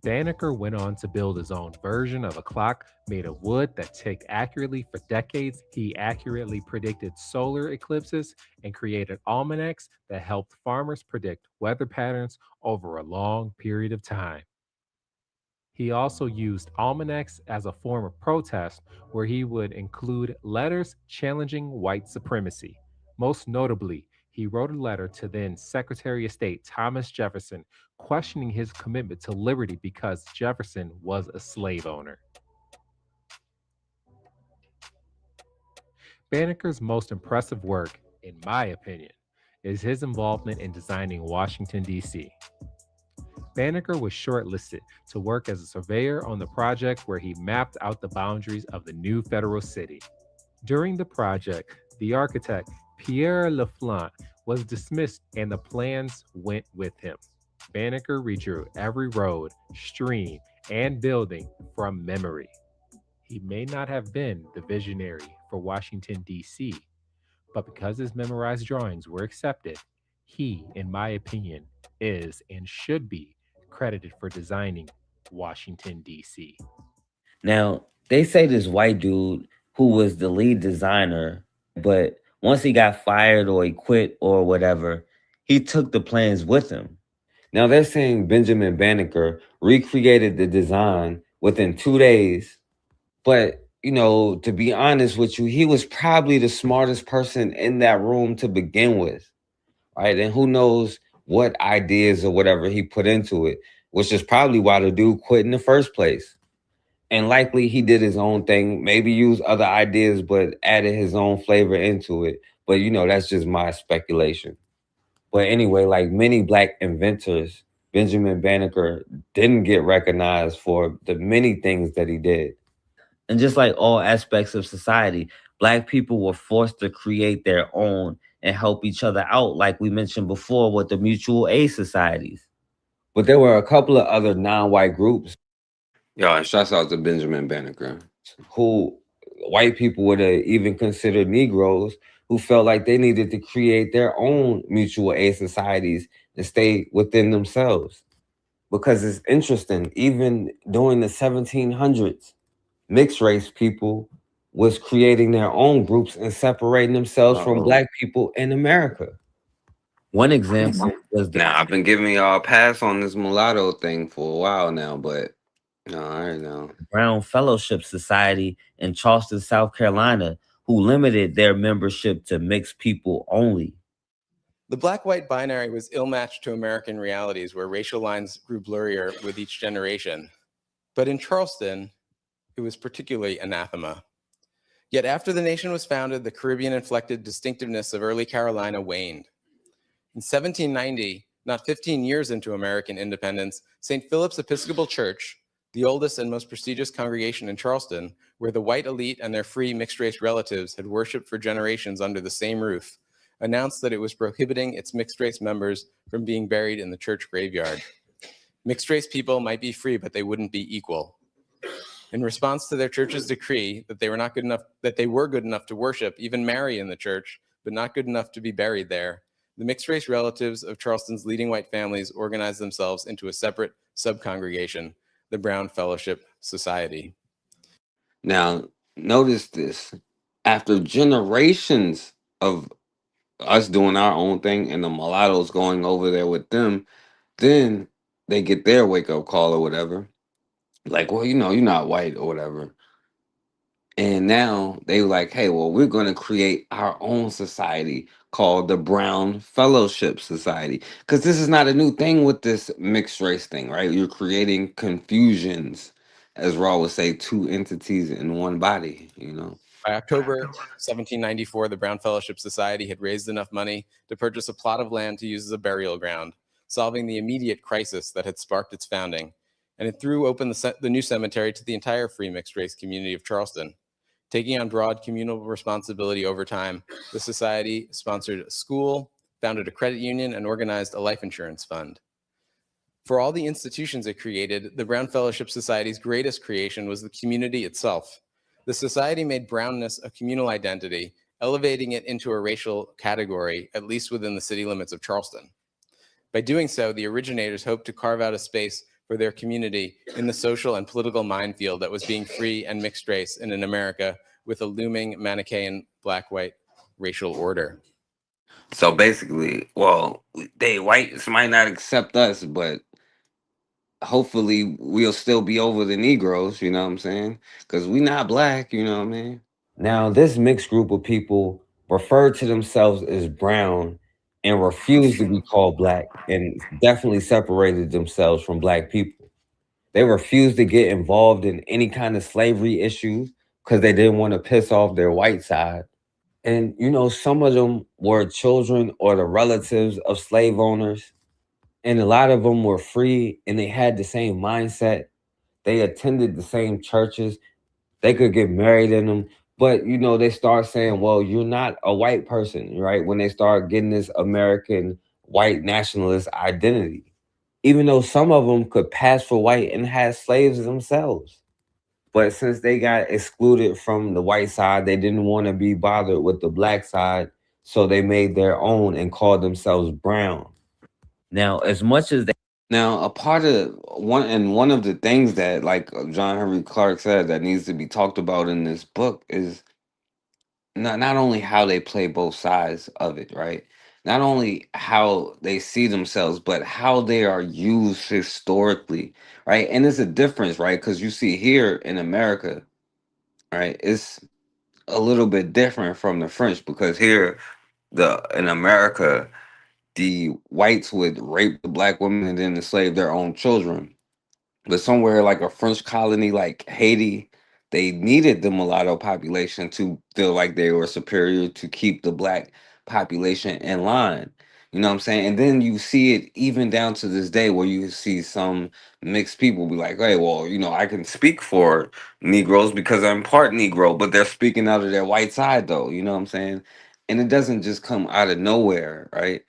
C: Banneker went on to build his own version of a clock made of wood that ticked accurately for decades. He accurately predicted solar eclipses and created almanacs that helped farmers predict weather patterns over a long period of time. He also used almanacs as a form of protest, where he would include letters challenging white supremacy. Most notably, he wrote a letter to then Secretary of State Thomas Jefferson questioning his commitment to liberty because Jefferson was a slave owner. Banneker's most impressive work, in my opinion, is his involvement in designing Washington, D.C. Banneker was shortlisted to work as a surveyor on the project where he mapped out the boundaries of the new federal city. During the project, the architect, Pierre Laflante, was dismissed and the plans went with him. Banneker redrew every road, stream, and building from memory. He may not have been the visionary for Washington, D.C., but because his memorized drawings were accepted, he, in my opinion, is and should be credited for designing Washington, D.C.
L: Now, they say this white dude who was the lead designer, but once he got fired or he quit or whatever, he took the plans with him. Now, they're saying Benjamin Banneker recreated the design within 2 days, but to be honest with you, he was probably the smartest person in that room to begin with, right? And who knows what ideas or whatever he put into it, which is probably why the dude quit in the first place. And likely he did his own thing, maybe used other ideas, but added his own flavor into it. But that's just my speculation. But anyway, like many Black inventors, Benjamin Banneker didn't get recognized for the many things that he did. And just like all aspects of society, Black people were forced to create their own and help each other out, like we mentioned before with the mutual aid societies. But there were a couple of other non-white groups.
B: Yo, and shouts out to Benjamin Banneker.
L: Who white people would have even considered Negroes, who felt like they needed to create their own mutual aid societies and stay within themselves. Because it's interesting, even during the 1700s, mixed race people was creating their own groups and separating themselves from Black people in America. One example was
B: Now I've been giving y'all a pass on this mulatto thing for a while now, but no, I know.
L: Brown Fellowship Society in Charleston, South Carolina, who limited their membership to mixed people only.
V: The black-white binary was ill-matched to American realities where racial lines grew blurrier with each generation. But in Charleston, it was particularly anathema. Yet after the nation was founded, the Caribbean-inflected distinctiveness of early Carolina waned. In 1790, not 15 years into American independence, St. Philip's Episcopal Church, the oldest and most prestigious congregation in Charleston, where the white elite and their free mixed-race relatives had worshiped for generations under the same roof, announced that it was prohibiting its mixed-race members from being buried in the church graveyard. Mixed-race people might be free, but they wouldn't be equal. In response to their church's decree that they were good enough to worship, even marry in the church, but not good enough to be buried there, The mixed race relatives of Charleston's leading white families organized themselves into a separate subcongregation, the Brown Fellowship Society.
B: Now, notice this. After generations of us doing our own thing and the mulattoes going over there with them, then they get their wake up call or whatever. Like, well, you're not white or whatever. And now they like, hey, well, we're going to create our own society called the Brown Fellowship Society. Because this is not a new thing with this mixed race thing, right? You're creating confusions, as Raw would say, two entities in one body.
V: By October 1794, the Brown Fellowship Society had raised enough money to purchase a plot of land to use as a burial ground, solving the immediate crisis that had sparked its founding. And it threw open the new cemetery to the entire free mixed race community of Charleston. Taking on broad communal responsibility over time, the society sponsored a school, founded a credit union, and organized a life insurance fund. For all the institutions it created, the Brown Fellowship Society's greatest creation was the community itself. The society made brownness a communal identity, elevating it into a racial category, at least within the city limits of Charleston. By doing so, the originators hoped to carve out a space for their community in the social and political minefield that was being free and mixed race in an America with a looming Manichaean black-white racial order.
B: So basically, well, they whites might not accept us, but hopefully we'll still be over the Negroes, you know what I'm saying? Because we not black, you know what I mean?
L: Now, this mixed group of people referred to themselves as brown and refused to be called black and definitely separated themselves from black people. They refused to get involved in any kind of slavery issues because they didn't want to piss off their white side. And, some of them were children or the relatives of slave owners. And a lot of them were free and they had the same mindset. They attended the same churches. They could get married in them. But, they start saying, well, you're not a white person, right? When they start getting this American white nationalist identity. Even though some of them could pass for white and had slaves themselves. But since they got excluded from the white side, they didn't want to be bothered with the black side. So they made their own and called themselves brown. Now, as much as they
B: Now, a part of one of the things that, like John Henry Clark said, that needs to be talked about in this book is not only how they play both sides of it, right? Not only how they see themselves, but how they are used historically, right? And there's a difference, right? Because you see here in America, right? It's a little bit different from the French because here, in America, the whites would rape the black women and then enslave their own children. But somewhere like a French colony like Haiti, they needed the mulatto population to feel like they were superior to keep the black population in line. You know what I'm saying? And then you see it even down to this day where you see some mixed people be like, hey, well, I can speak for Negroes because I'm part Negro, but they're speaking out of their white side though. You know what I'm saying? And it doesn't just come out of nowhere, right?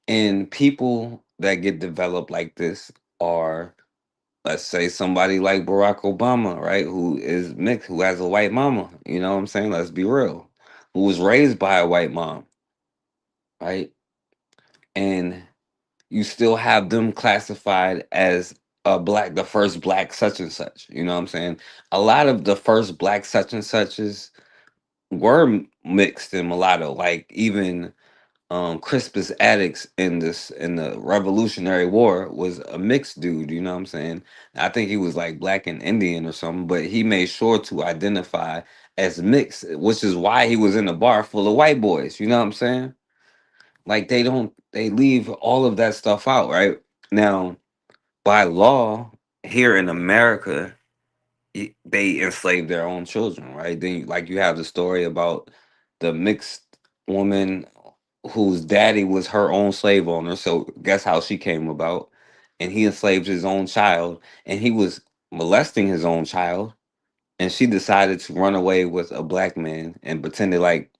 B: And people that get developed like this are, let's say, somebody like Barack Obama, right? Who is mixed, who has a white mama. You know what I'm saying? Let's be real. Who was raised by a white mom, right? And you still have them classified as the first black such and such. You know what I'm saying? A lot of the first black such and suches were mixed and mulatto. Like even Crispus Attucks in the Revolutionary War was a mixed dude, you know what I'm saying? I think he was like black and Indian or something, but he made sure to identify as mixed, which is why he was in a bar full of white boys, you know what I'm saying? Like they leave all of that stuff out, right? Now, by law here in America, they enslave their own children, right? Then like you have the story about the mixed woman whose daddy was her own slave owner. So guess how she came about? And he enslaved his own child, and he was molesting his own child, and she decided to run away with a black man and pretended like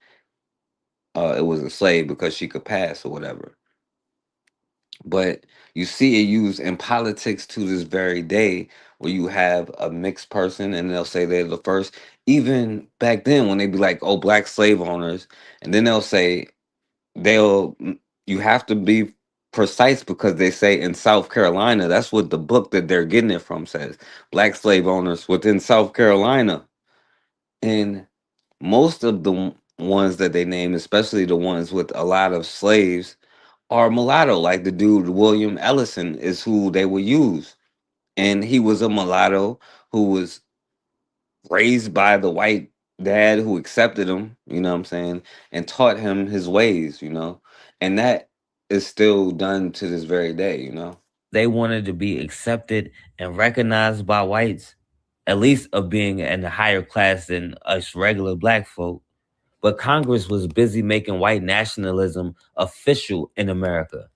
B: it was a slave because she could pass or whatever. But you see it used in politics to this very day where you have a mixed person and they'll say they're the first. Even back then when they be like, oh, black slave owners, and then they'll say they'll you have to be precise because they say in South Carolina, that's what the book that they're getting it from says. Black slave owners within South Carolina. And most of the ones that they name, especially the ones with a lot of slaves, are mulatto. Like the dude William Ellison is who they would use. And he was a mulatto who was raised by the white dad who accepted him, you know what I'm saying, and taught him his ways, you know. And that is still done to this very day, you know.
L: They wanted to be accepted and recognized by whites, at least of being in a higher class than us regular black folk. But Congress was busy making white nationalism official in America.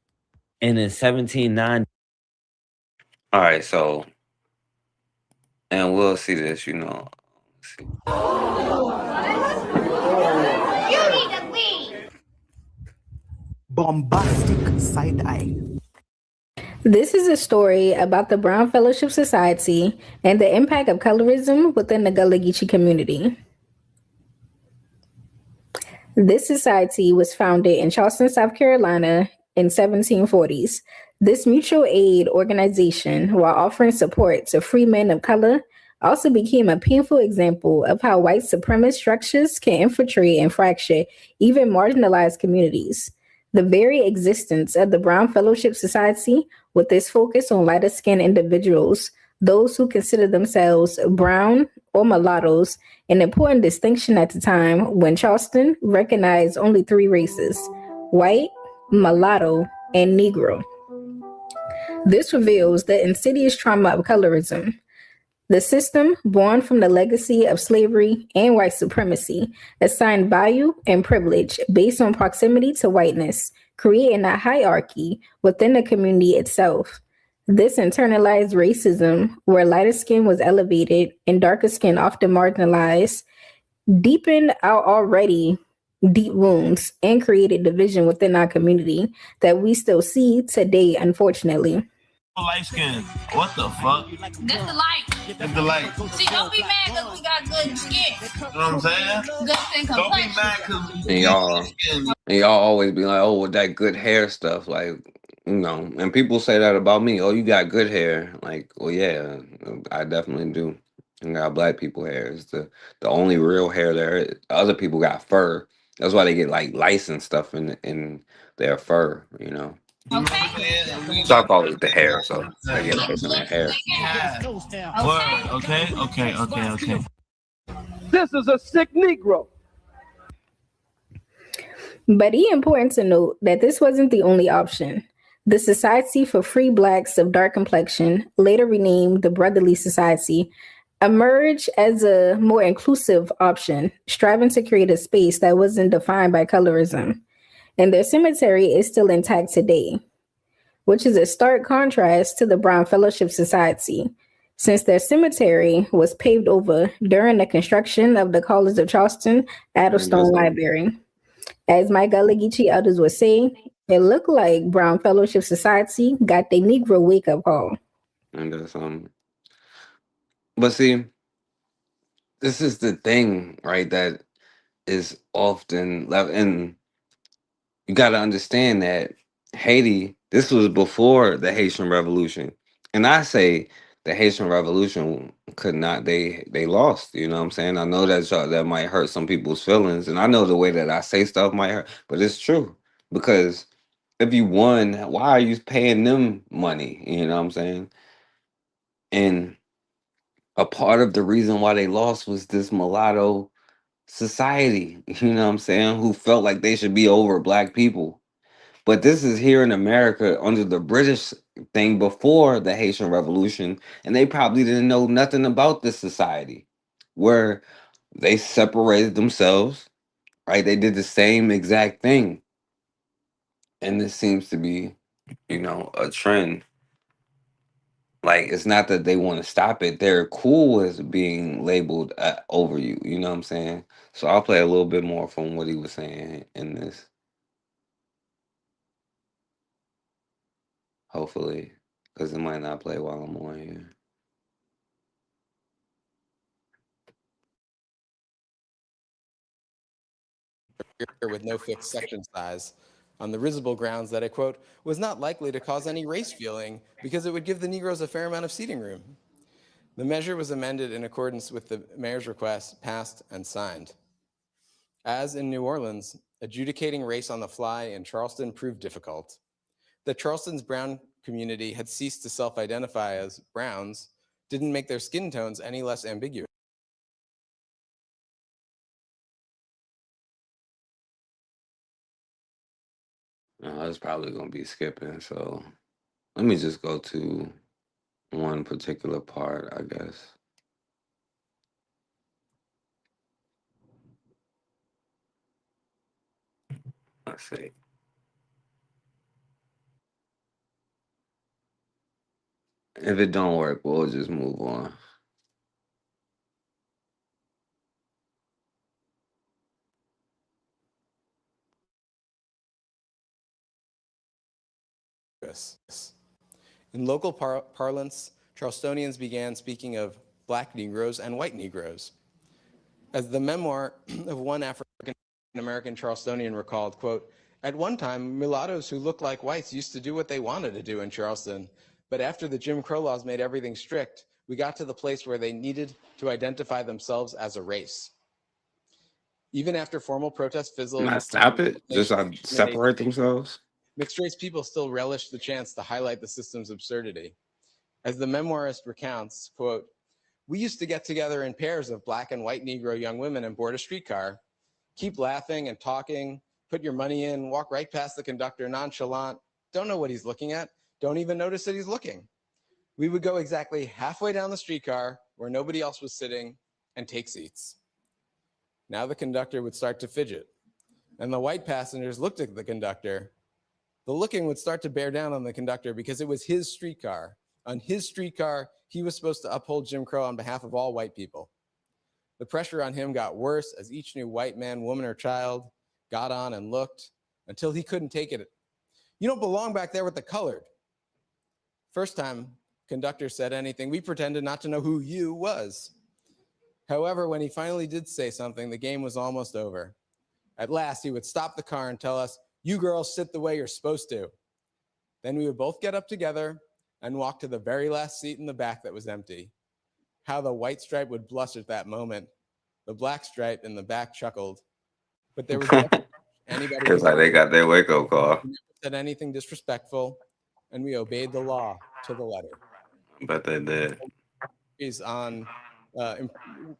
L: And in 1790,
B: All right, so and we'll see this, you know. Let's see.
D: You need to leave.
A: Bombastic side eye.
E: This is a story about the Brown Fellowship Society and the impact of colorism within the Gullah Geechee community. This society was founded in Charleston, South Carolina in 1740s. This mutual aid organization, while offering support to free men of color, also became a painful example of how white supremacist structures can infiltrate and fracture even marginalized communities. The very existence of the Brown Fellowship Society, with its focus on lighter-skinned individuals, those who consider themselves brown or mulattoes, an important distinction at the time when Charleston recognized only three races: white, mulatto, and Negro. This reveals the insidious trauma of colorism. The system, born from the legacy of slavery and white supremacy, assigned value and privilege based on proximity to whiteness, creating a hierarchy within the community itself. This internalized racism, where lighter skin was elevated and darker skin often marginalized, deepened our already deep wounds and created division within our community that we still see today, unfortunately.
U: Light skin. What the fuck?
D: That's the light.
U: That's the light.
D: See, don't be mad because we got good skin.
U: You know what I'm saying?
D: Good skin
U: Don't be
D: complexion.
U: mad because
B: And y'all always be like, oh, with that good hair stuff, like, you know, and people say that about me. Oh, you got good hair. Like, well, yeah, I definitely do. I got black people hair. It's the only real hair there is. Other people got fur. That's why they get like lice and stuff in their fur, you know. So I call it the hair, so they get lice in their hair.
U: Word. Okay.
W: This is a sick Negro.
E: But it's important to note that this wasn't the only option. The Society for Free Blacks of Dark Complexion, later renamed the Brotherly Society, emerged as a more inclusive option, striving to create a space that wasn't defined by colorism. And their cemetery is still intact today, which is a stark contrast to the Brown Fellowship Society, since their cemetery was paved over during the construction of the College of Charleston Addlestone Library. As my Gullah Geechee elders would say, it looked like Brown Fellowship Society got the Negro wake-up call.
B: And that's but see, this is the thing, right? That is often left, and you got to understand that Haiti. This was before the Haitian Revolution, and I say the Haitian Revolution could not. They lost. You know what I'm saying? I know that might hurt some people's feelings, and I know the way that I say stuff might hurt, but it's true because if you won, why are you paying them money? You know what I'm saying? And a part of the reason why they lost was this mulatto society, you know what I'm saying, who felt like they should be over black people. But this is here in America under the British thing before the Haitian Revolution, and they probably didn't know nothing about this society where they separated themselves, right? They did the same exact thing. And this seems to be, you know, a trend. Like, it's not that they want to stop it. They're cool as being labeled over you. You know what I'm saying? So I'll play a little bit more from what he was saying in this. Hopefully. Because it might not play while I'm on here.
V: With no fixed section size, on the risible grounds that it, quote, was not likely to cause any race feeling because it would give the Negroes a fair amount of seating room. The measure was amended in accordance with the mayor's request, passed and signed. As in New Orleans, adjudicating race on the fly in Charleston proved difficult. That Charleston's brown community had ceased to self-identify as browns didn't make their skin tones any less ambiguous.
B: I was probably gonna be skipping, so let me just go to one particular part, I guess. Let's see. If it don't work, we'll just move on.
V: In local parlance, Charlestonians began speaking of Black Negroes and white Negroes. As the memoir of one African-American Charlestonian recalled, quote, "At one time, mulattoes who looked like whites used to do what they wanted to do in Charleston, but after the Jim Crow laws made everything strict, we got to the place where they needed to identify themselves as a race. Even after formal protests fizzled,
B: Not stop it. Just separate themselves.
V: mixed race people still relished the chance to highlight the system's absurdity. As the memoirist recounts, quote, "We used to get together in pairs of Black and white Negro young women and board a streetcar, keep laughing and talking, put your money in, walk right past the conductor nonchalant, don't know what he's looking at, don't even notice that he's looking. We would go exactly halfway down the streetcar where nobody else was sitting and take seats. Now the conductor would start to fidget, and the white passengers looked at the conductor. The looking would start to bear down on the conductor because it was his streetcar. On his streetcar, he was supposed to uphold Jim Crow on behalf of all white people. The pressure on him got worse as each new white man, woman, or child got on and looked until he couldn't take it. You don't belong back there with the colored. First time conductor said anything, we pretended not to know who you was. However, when he finally did say something, the game was almost over. At last, he would stop the car and tell us, you girls sit the way you're supposed to. Then we would both get up together and walk to the very last seat in the back that was empty. How the white stripe would blush at that moment. The black stripe in the back chuckled. But there was anybody
B: It's like they got their wake up call.
V: who never said anything disrespectful, and we obeyed the law to the letter."
B: But they did.
V: Is on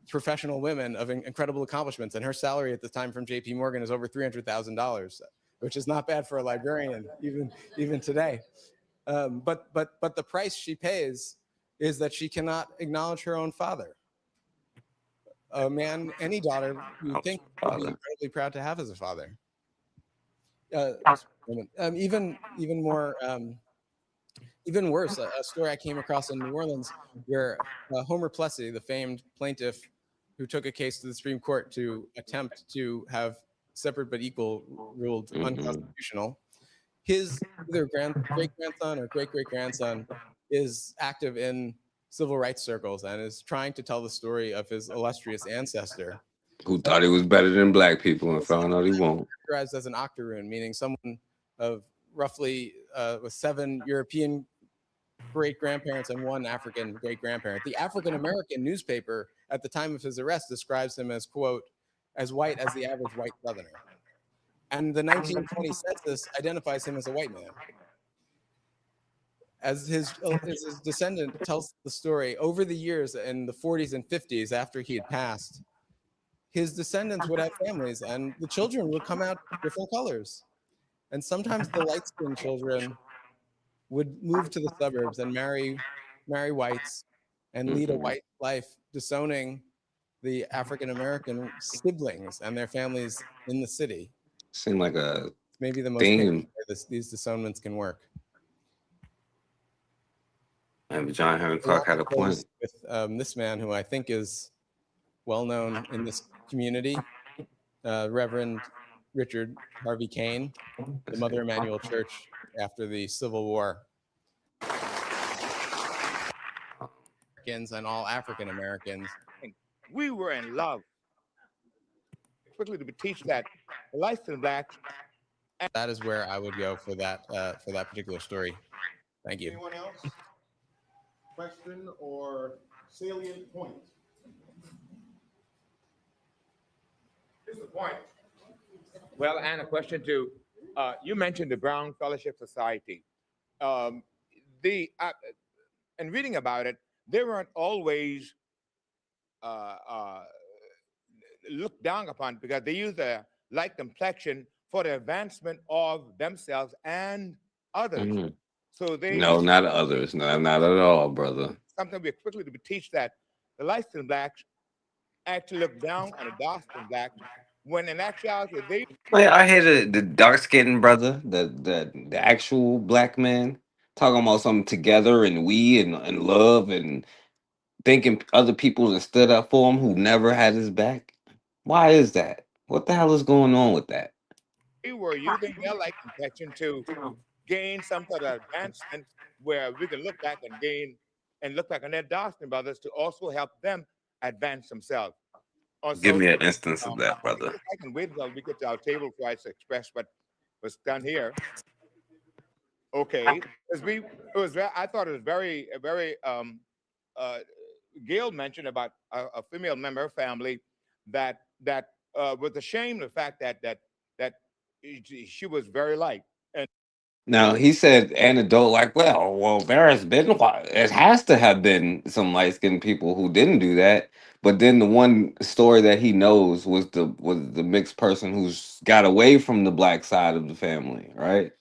V: professional women of incredible accomplishments, and her salary at the time from J.P. Morgan is over $300,000, which is not bad for a librarian even today. But the price she pays is that she cannot acknowledge her own father. A man, any daughter, you would think would be incredibly proud to have as a father. Even worse, a story I came across in New Orleans where Homer Plessy, the famed plaintiff who took a case to the Supreme Court to attempt to have separate but equal ruled unconstitutional, his either great-grandson or great-great-grandson is active in civil rights circles and is trying to tell the story of his illustrious ancestor.
B: Who thought he was better than black people and found out he won't.
V: Characterized as an octoroon, meaning someone of roughly with 7 European great-grandparents and 1 African great-grandparent. The African-American newspaper at the time of his arrest describes him as, quote, as white as the average white Southerner. And the 1920 census identifies him as a white man. As his descendant tells the story, over the years in the 40s and 50s after he had passed, his descendants would have families and the children would come out different colors. And sometimes the light-skinned children would move to the suburbs and marry whites and lead a white life, disowning the African-American siblings and their families in the city.
B: Seemed like a
V: maybe the most
B: theme.
V: These disownments can work.
B: And John Henry Clark had a point.
V: With this man who I think is well known in this community, Reverend Richard Harvey Kane, the Mother Emanuel Church after the Civil War. Americans and all African Americans.
F: We were in love. Quickly to teach that the lights and blacks
V: That is where I would go for that particular story. Thank you.
F: Anyone else? Question or salient point? Here's the point.
G: Well, and a question too. You mentioned the Brown Fellowship Society. And reading about it, they weren't always looked down upon because they use a light complexion for the advancement of themselves and others.
B: Mhm.
G: So they
B: No, not others. No, not at all, brother.
G: something we quickly to teach that the light-skinned blacks actually look down on the dark-skinned blacks when in actuality they
B: Like, I hear the dark skinned brother, the actual black man, talking about something together and we and love and thinking other people that stood up for him who never had his back. Why is that? What the hell is going on with that?
G: were using their light complexion to gain some sort of advancement where we can look back and gain and look back on their dark-skinned brothers to also help them advance themselves.
B: Give
G: Also,
B: me an instance of that, brother.
G: I can wait until we get to our table before I express what was done here. Okay, I thought it was very Gail mentioned about a female member of her family that was ashamed of the fact that she was very light. And
B: Now he said anecdote like, well, there has been it has to have been some light skinned people who didn't do that. But then the one story that he knows was the mixed person who's got away from the black side of the family, right?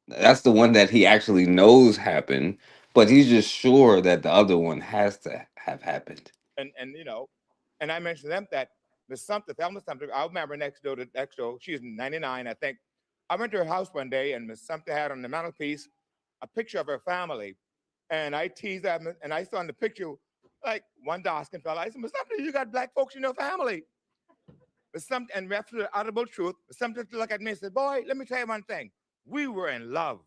B: That's the one that he actually knows happened, but he's just sure that the other one has to have happened.
G: and and I mentioned to them that there's something, Thelma something. I remember next door, she's 99, I think. I went to her house one day and Miss Sumter had on the mantelpiece a picture of her family. And I teased them and I saw in the picture like one dark-skinned fella. I said, Miss Sumter, you got black folks in your family. But and after the audible truth, Sumter looked at me and said, boy, let me tell you one thing. We were in love.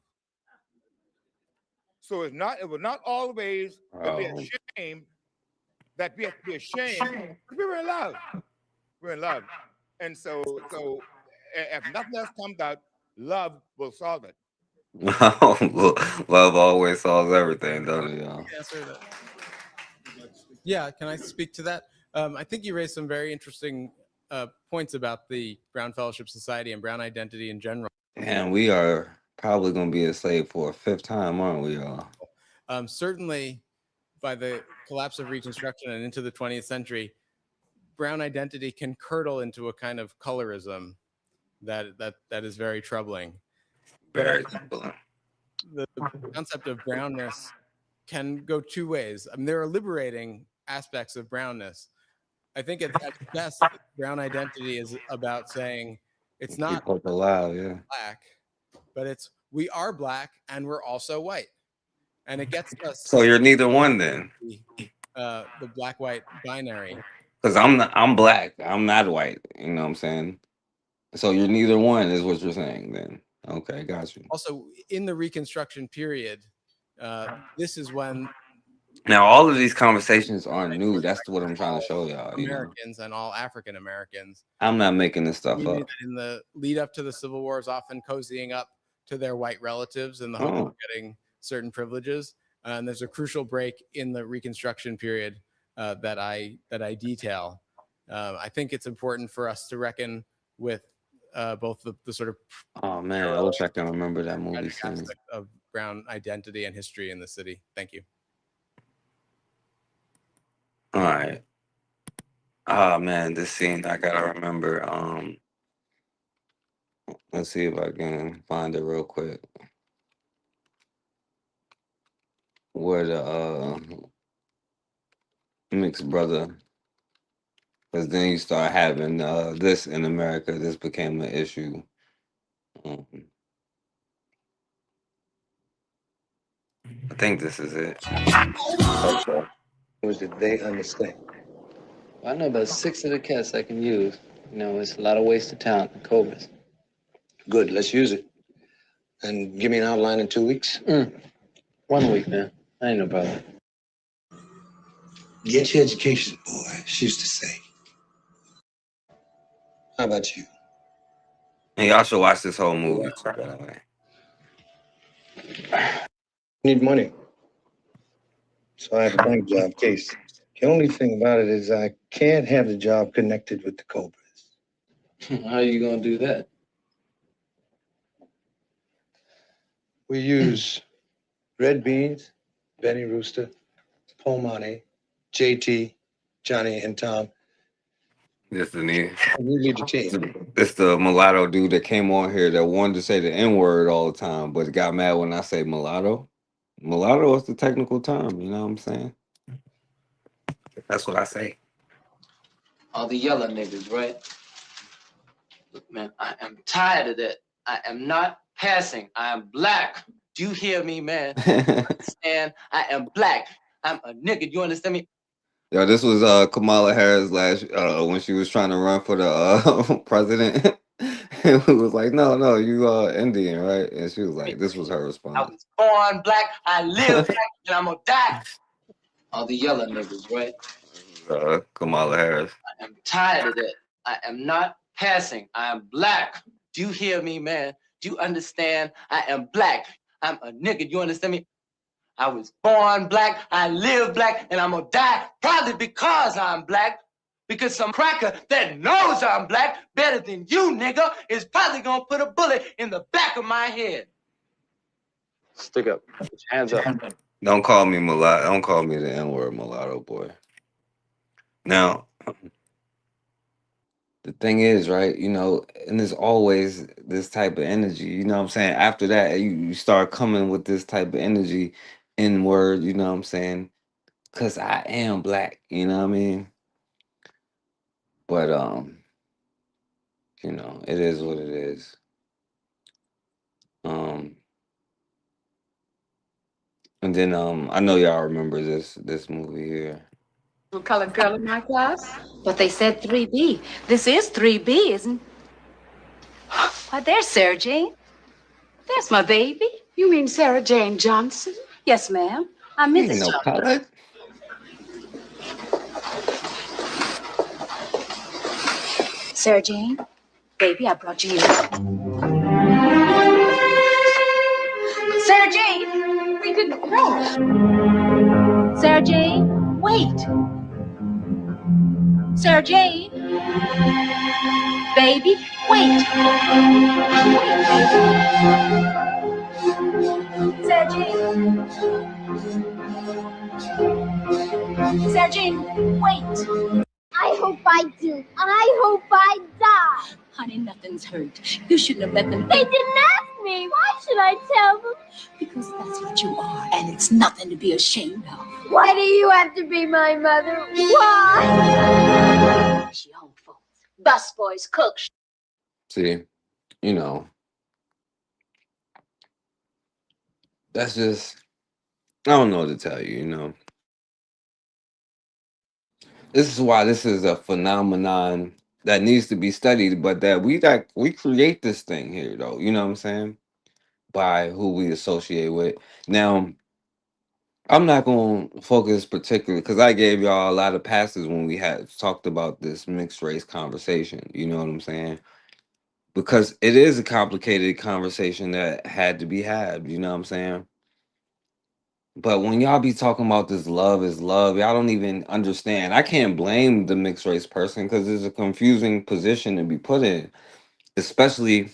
G: So it was not always that we ashamed, that we have to be ashamed, but we were in love. We're in love. And so if nothing else comes out, love will solve it.
B: Love always solves everything, doesn't it, y'all?
V: Answer that. Yeah, can I speak to that? I think you raised some very interesting points about the Brown Fellowship Society and Brown identity in general.
B: And we are probably going to be a slave for a fifth time, aren't we, y'all?
V: Certainly, by the collapse of Reconstruction and into the 20th century, Brown identity can curdle into a kind of colorism that is very troubling.
B: Very troubling.
V: The concept of brownness can go two ways. I mean, there are liberating aspects of brownness. I think at best, brown identity is about saying it's not
B: Keep hope alive, yeah.
V: black, but it's we are black and we're also white, and it gets us.
B: So you're neither one then.
V: The black-white binary.
B: Because I'm black. I'm not white. You know what I'm saying? So you're neither one is what you're saying then. Okay, got you.
V: Also, in the Reconstruction period, this is when
B: Now all of these conversations aren't new. That's what I'm trying to show y'all. You know?
V: Americans and all African Americans.
B: I'm not making this stuff up.
V: In the lead up to the Civil War, is often cozying up to their white relatives in the hope of getting certain privileges. And there's a crucial break in the Reconstruction period that I detail. I think it's important for us to reckon with both the sort of
B: Oh man, I wish I can remember that movie scene.
V: of brown identity and history in the city. Thank you.
B: All right. Oh man, this scene I gotta remember. Let's see if I can find it real quick. Where the mixed brother, because then you start having this in America. This became an issue. I think this is it.
H: Okay. Was that they understand?
X: I know about 6 of the cats I can use. You know, it's a lot of wasted talent in Cobras.
H: Good, let's use it. And give me an outline in 2 weeks.
X: 1 week, man. I ain't no problem.
H: Get your education, boy, she used to say. How about you?
B: And y'all should watch this whole movie. By the way.
H: Need money. So I have a bank job case. The only thing about it is I can't have the job connected with the Cobras.
X: How are you gonna do that?
H: We use Red Beans, Benny Rooster, Paul Monte, JT, Johnny, and Tom.
B: This the new.
H: We lead the team.
B: It's the mulatto dude that came on here that wanted to say the N word all the time, but got mad when I say mulatto. Mulatto is the technical term, you know what I'm saying? That's what I say.
X: All the yellow niggas, right? Look, man, I am tired of that. I am not passing. I am black. Do you hear me, man? Understand? I am black. I'm a nigga. Do you understand me?
B: Yo, this was Kamala Harris last when she was trying to run for the president. And we was like, no, you Indian, right? And she was like, this was her
X: I
B: response.
X: was born black. I live black, and I'm gonna die. All the yellow niggas, right?
B: Kamala Harris.
X: I am tired of that. I am not passing. I am black. Do you hear me, man? Do you understand? I am black. I'm a nigga. Do you understand me? I was born black. I live black, and I'm gonna die probably because I'm black. Because some cracker that knows I'm black better than you, nigga, is probably gonna put a bullet in the back of my head. Stick up. Put your hands up.
B: Don't call me mulatto. Don't call me the N-word mulatto boy. Now, the thing is, right, and there's always this type of energy, you know what I'm saying? After that, you start coming with this type of energy in word, you know what I'm saying? Because I am black, you know what I mean? But, it is what it is. And then I know y'all remember this movie here.
I: Colored girl in my class? But they said 3B. This is 3B, isn't it? Why, there's Sarah Jane. There's my baby. You mean Sarah Jane Johnson? Yes, ma'am. I'm
B: Ain't
I: Mrs.
B: no
I: Johnson.
B: colored.
I: Sarah Jane, baby, I brought you here. Sarah Jane, we didn't know. Sarah Jane, wait. Sarah Jane, baby, wait. Sarah Jane. Sarah Jane, wait.
J: I hope I do. I hope I die.
I: Honey, nothing's hurt. You shouldn't have let them.
J: They didn't ask me. Why should I tell them?
I: Because that's what you are, and it's nothing to be ashamed of.
J: Why do you have to be my mother? Why?
I: She home folks. Busboys, cooks.
B: See, that's just, I don't know what to tell you, This is why this is a phenomenon that needs to be studied, but that we create this thing here, though. You know what I'm saying? By who we associate with. Now, I'm not going to focus particularly because I gave y'all a lot of passes when we had talked about this mixed race conversation. You know what I'm saying? Because it is a complicated conversation that had to be had. You know what I'm saying? But when y'all be talking about this love is love, y'all don't even understand. I can't blame the mixed race person because it's a confusing position to be put in, especially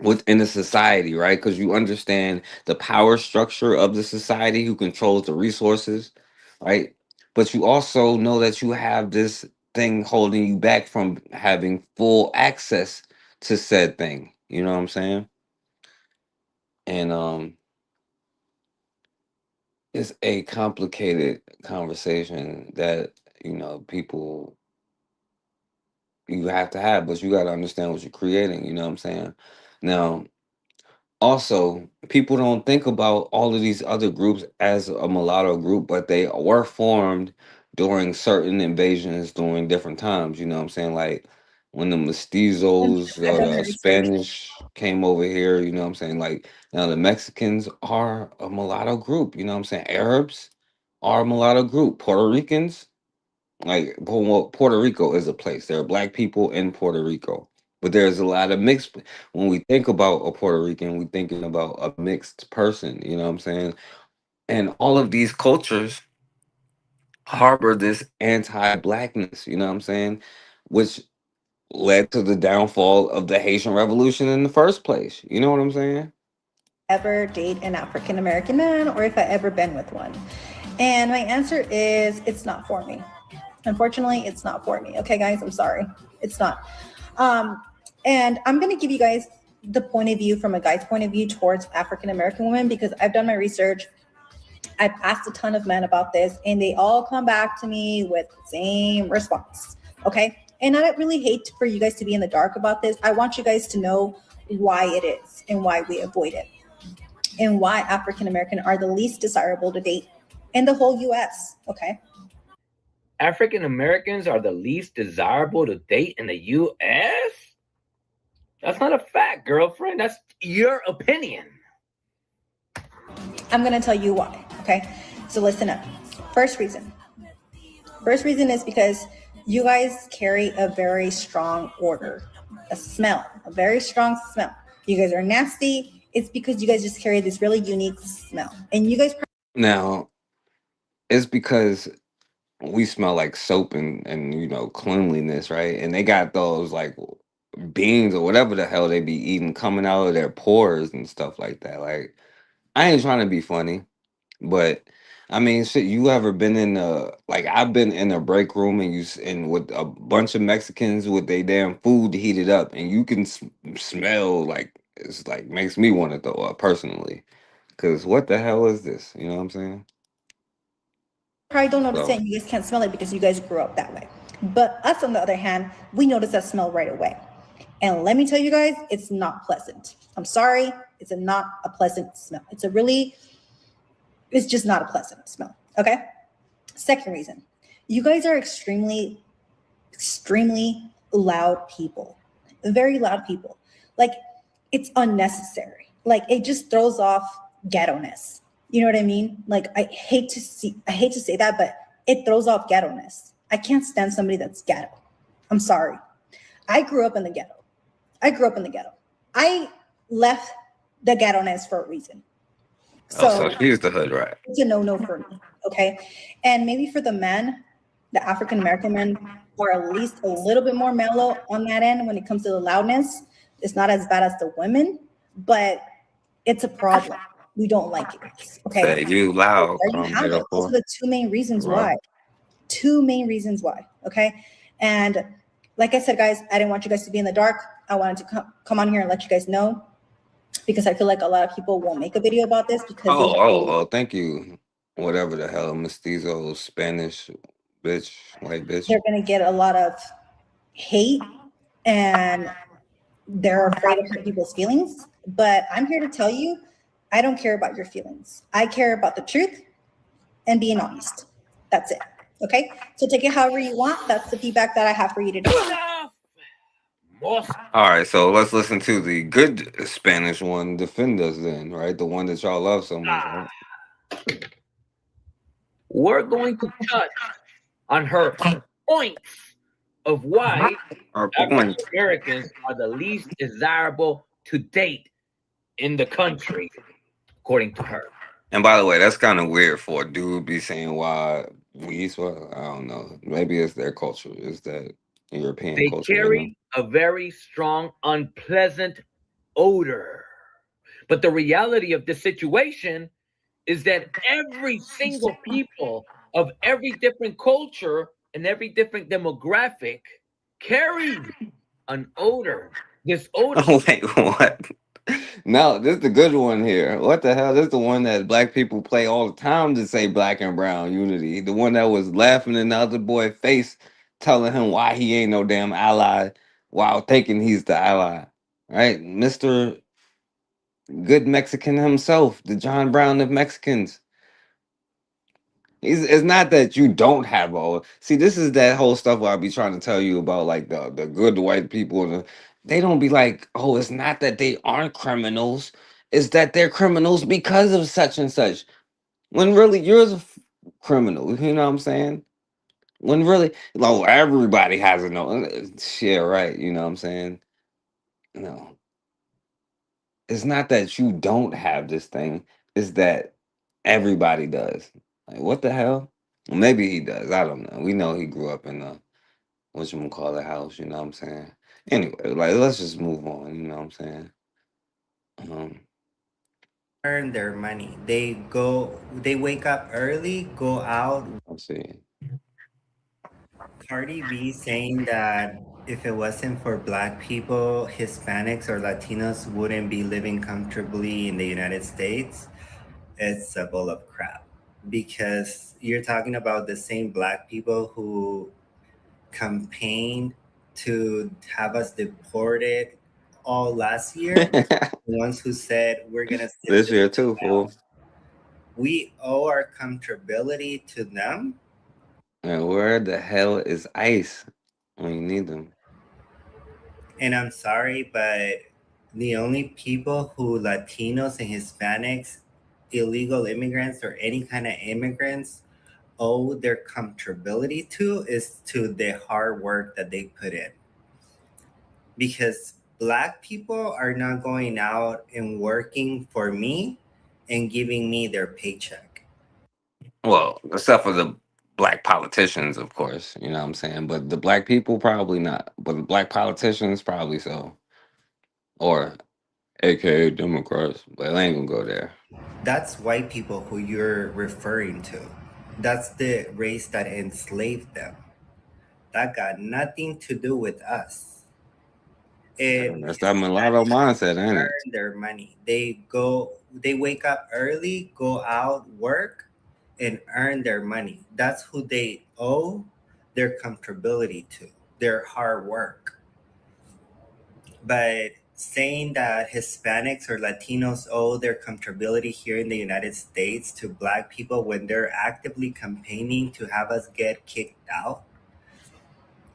B: within a society, right? Because you understand the power structure of the society who controls the resources, right? But you also know that you have this thing holding you back from having full access to said thing. You know what I'm saying? And it's a complicated conversation that people you have to have, but you got to understand what you're creating. You know what I'm saying? Now, also, people don't think about all of these other groups as a mulatto group, but they were formed during certain invasions during different times. You know what I'm saying? Like when the mestizos or the Spanish came over here, you know what I'm saying? Like now the Mexicans are a mulatto group, you know what I'm saying? Arabs are a mulatto group. Puerto Ricans, like Puerto Rico is a place. There are black people in Puerto Rico. But there's a lot of mixed. When we think about a Puerto Rican, we thinking about a mixed person. You know what I'm saying? And all of these cultures harbor this anti-blackness. You know what I'm saying? Which led to the downfall of the Haitian Revolution in the first place. You know what I'm saying?
K: Ever date an African American man, or if I ever been with one? And my answer is it's not for me. Unfortunately, it's not for me. Okay, guys, I'm sorry. It's not. And I'm going to give you guys the point of view from a guy's point of view towards African American women, because I've done my research. I've asked a ton of men about this, and they all come back to me with the same response. Okay. And I don't really hate for you guys to be in the dark about this. I want you guys to know why it is and why we avoid it, and why African American are the least desirable to date in the whole US. Okay.
M: African Americans are the least desirable to date in the US? That's not a fact, girlfriend. That's your opinion.
K: I'm going to tell you why. Okay. So listen up. First reason is because you guys carry a very strong odor, a smell, a very strong smell. You guys are nasty. It's because you guys just carry this really unique smell. And you guys
B: Now, it's because we smell like soap and cleanliness, right? And they got those like beans or whatever the hell they be eating coming out of their pores and stuff like that. Like, I ain't trying to be funny, but I mean, shit. You ever been in I've been in a break room and and with a bunch of Mexicans with their damn food heated up, and you can smell like it's like makes me want to throw up personally. Cause what the hell is this? You know what I'm saying?
K: probably don't notice
B: So
K: it, and you guys can't smell it because you guys grew up that way. But us, on the other hand, we notice that smell right away. And let me tell you guys, it's not pleasant. I'm sorry, it's not a pleasant smell. It's just not a pleasant smell. Okay. Second reason, you guys are extremely loud people, very loud people. Like, it's unnecessary. Like, it just throws off ghetto-ness. You know what I mean? Like, I hate to say that, but it throws off ghetto-ness. I can't stand somebody that's ghetto. I'm sorry. I grew up in the ghetto. I left the ghetto-ness for a reason.
B: so she's the hood rat.
K: It's a no-no for me. Okay. And maybe for the men, the African American men are at least a little bit more mellow on that end when it comes to the loudness. It's not as bad as the women, but it's a problem. We don't like it. Okay.
B: Say you loud.
K: There you have it. Those are the two main reasons why. Okay. And like I said, guys, I didn't want you guys to be in the dark. I wanted to come on here and let you guys know, because I feel like a lot of people won't make a video about this because
B: Oh, thank you. Whatever the hell, mestizo, Spanish bitch, white bitch.
K: they're going to get a lot of hate and they're afraid of hurt people's feelings. But I'm here to tell you, I don't care about your feelings. I care about the truth and being honest. That's it. Okay. So take it however you want. That's the feedback that I have for you today.
B: All right, so let's listen to the good Spanish one defend us then, right? The one that y'all love so much, right?
M: We're going to touch on her points of why African Americans are the least desirable to date in the country, according to her.
B: And by the way, that's kind of weird for a dude be saying why I don't know. Maybe it's their culture. It's that European
M: They
B: culture.
M: carry a very strong, unpleasant odor. But the reality of the situation is that every single people of every different culture and every different demographic carry an odor. This odor.
B: Oh, wait, what? No, this is the good one here. What the hell? This is the one that black people play all the time to say black and brown unity. The one that was laughing in the other boy's face, telling him why he ain't no damn ally while thinking he's the ally. Right? Mr. Good Mexican himself, the John Brown of Mexicans. It's not that you don't have all. See, this is that whole stuff where I be trying to tell you about, like the good white people. They don't be like, oh, it's not that they aren't criminals. It's that they're criminals because of such and such. When really you're a criminal. You know what I'm saying? When really, everybody has a no. Yeah, right. You know what I'm saying? No, it's not that you don't have this thing, it's that everybody does. Like, what the hell? Well, maybe he does. I don't know. We know he grew up in a whatchamacallit house, you know what I'm saying? Anyway, like, let's just move on, you know what I'm saying?
N: Earn their money. They wake up early, go out.
B: Let's see.
N: Cardi B saying that if it wasn't for Black people, Hispanics or Latinos wouldn't be living comfortably in the United States. It's a bull of crap because you're talking about the same Black people who campaigned to have us deported all last year. The ones who said we're gonna sit
B: This year
N: this
B: too, fool.
N: out. We owe our comfortability to them.
B: And where the hell is ICE when you need them?
N: And I'm sorry, but the only people who Latinos and Hispanics, illegal immigrants, or any kind of immigrants owe their comfortability to is to the hard work that they put in. Because Black people are not going out and working for me and giving me their paycheck.
B: Well, except for the black politicians, of course, you know what I'm saying? But the black people, probably not. But the black politicians, probably so. Or AKA Democrats. But I ain't gonna go there.
N: That's white people who you're referring to. That's the race that enslaved them. That got nothing to do with us. And
B: That's that mulatto mindset, ain't it?
N: earn their money. They wake up early, go out, work, and earn their money. That's who they owe their comfortability to, their hard work. But saying that Hispanics or Latinos owe their comfortability here in the United States to Black people when they're actively campaigning to have us get kicked out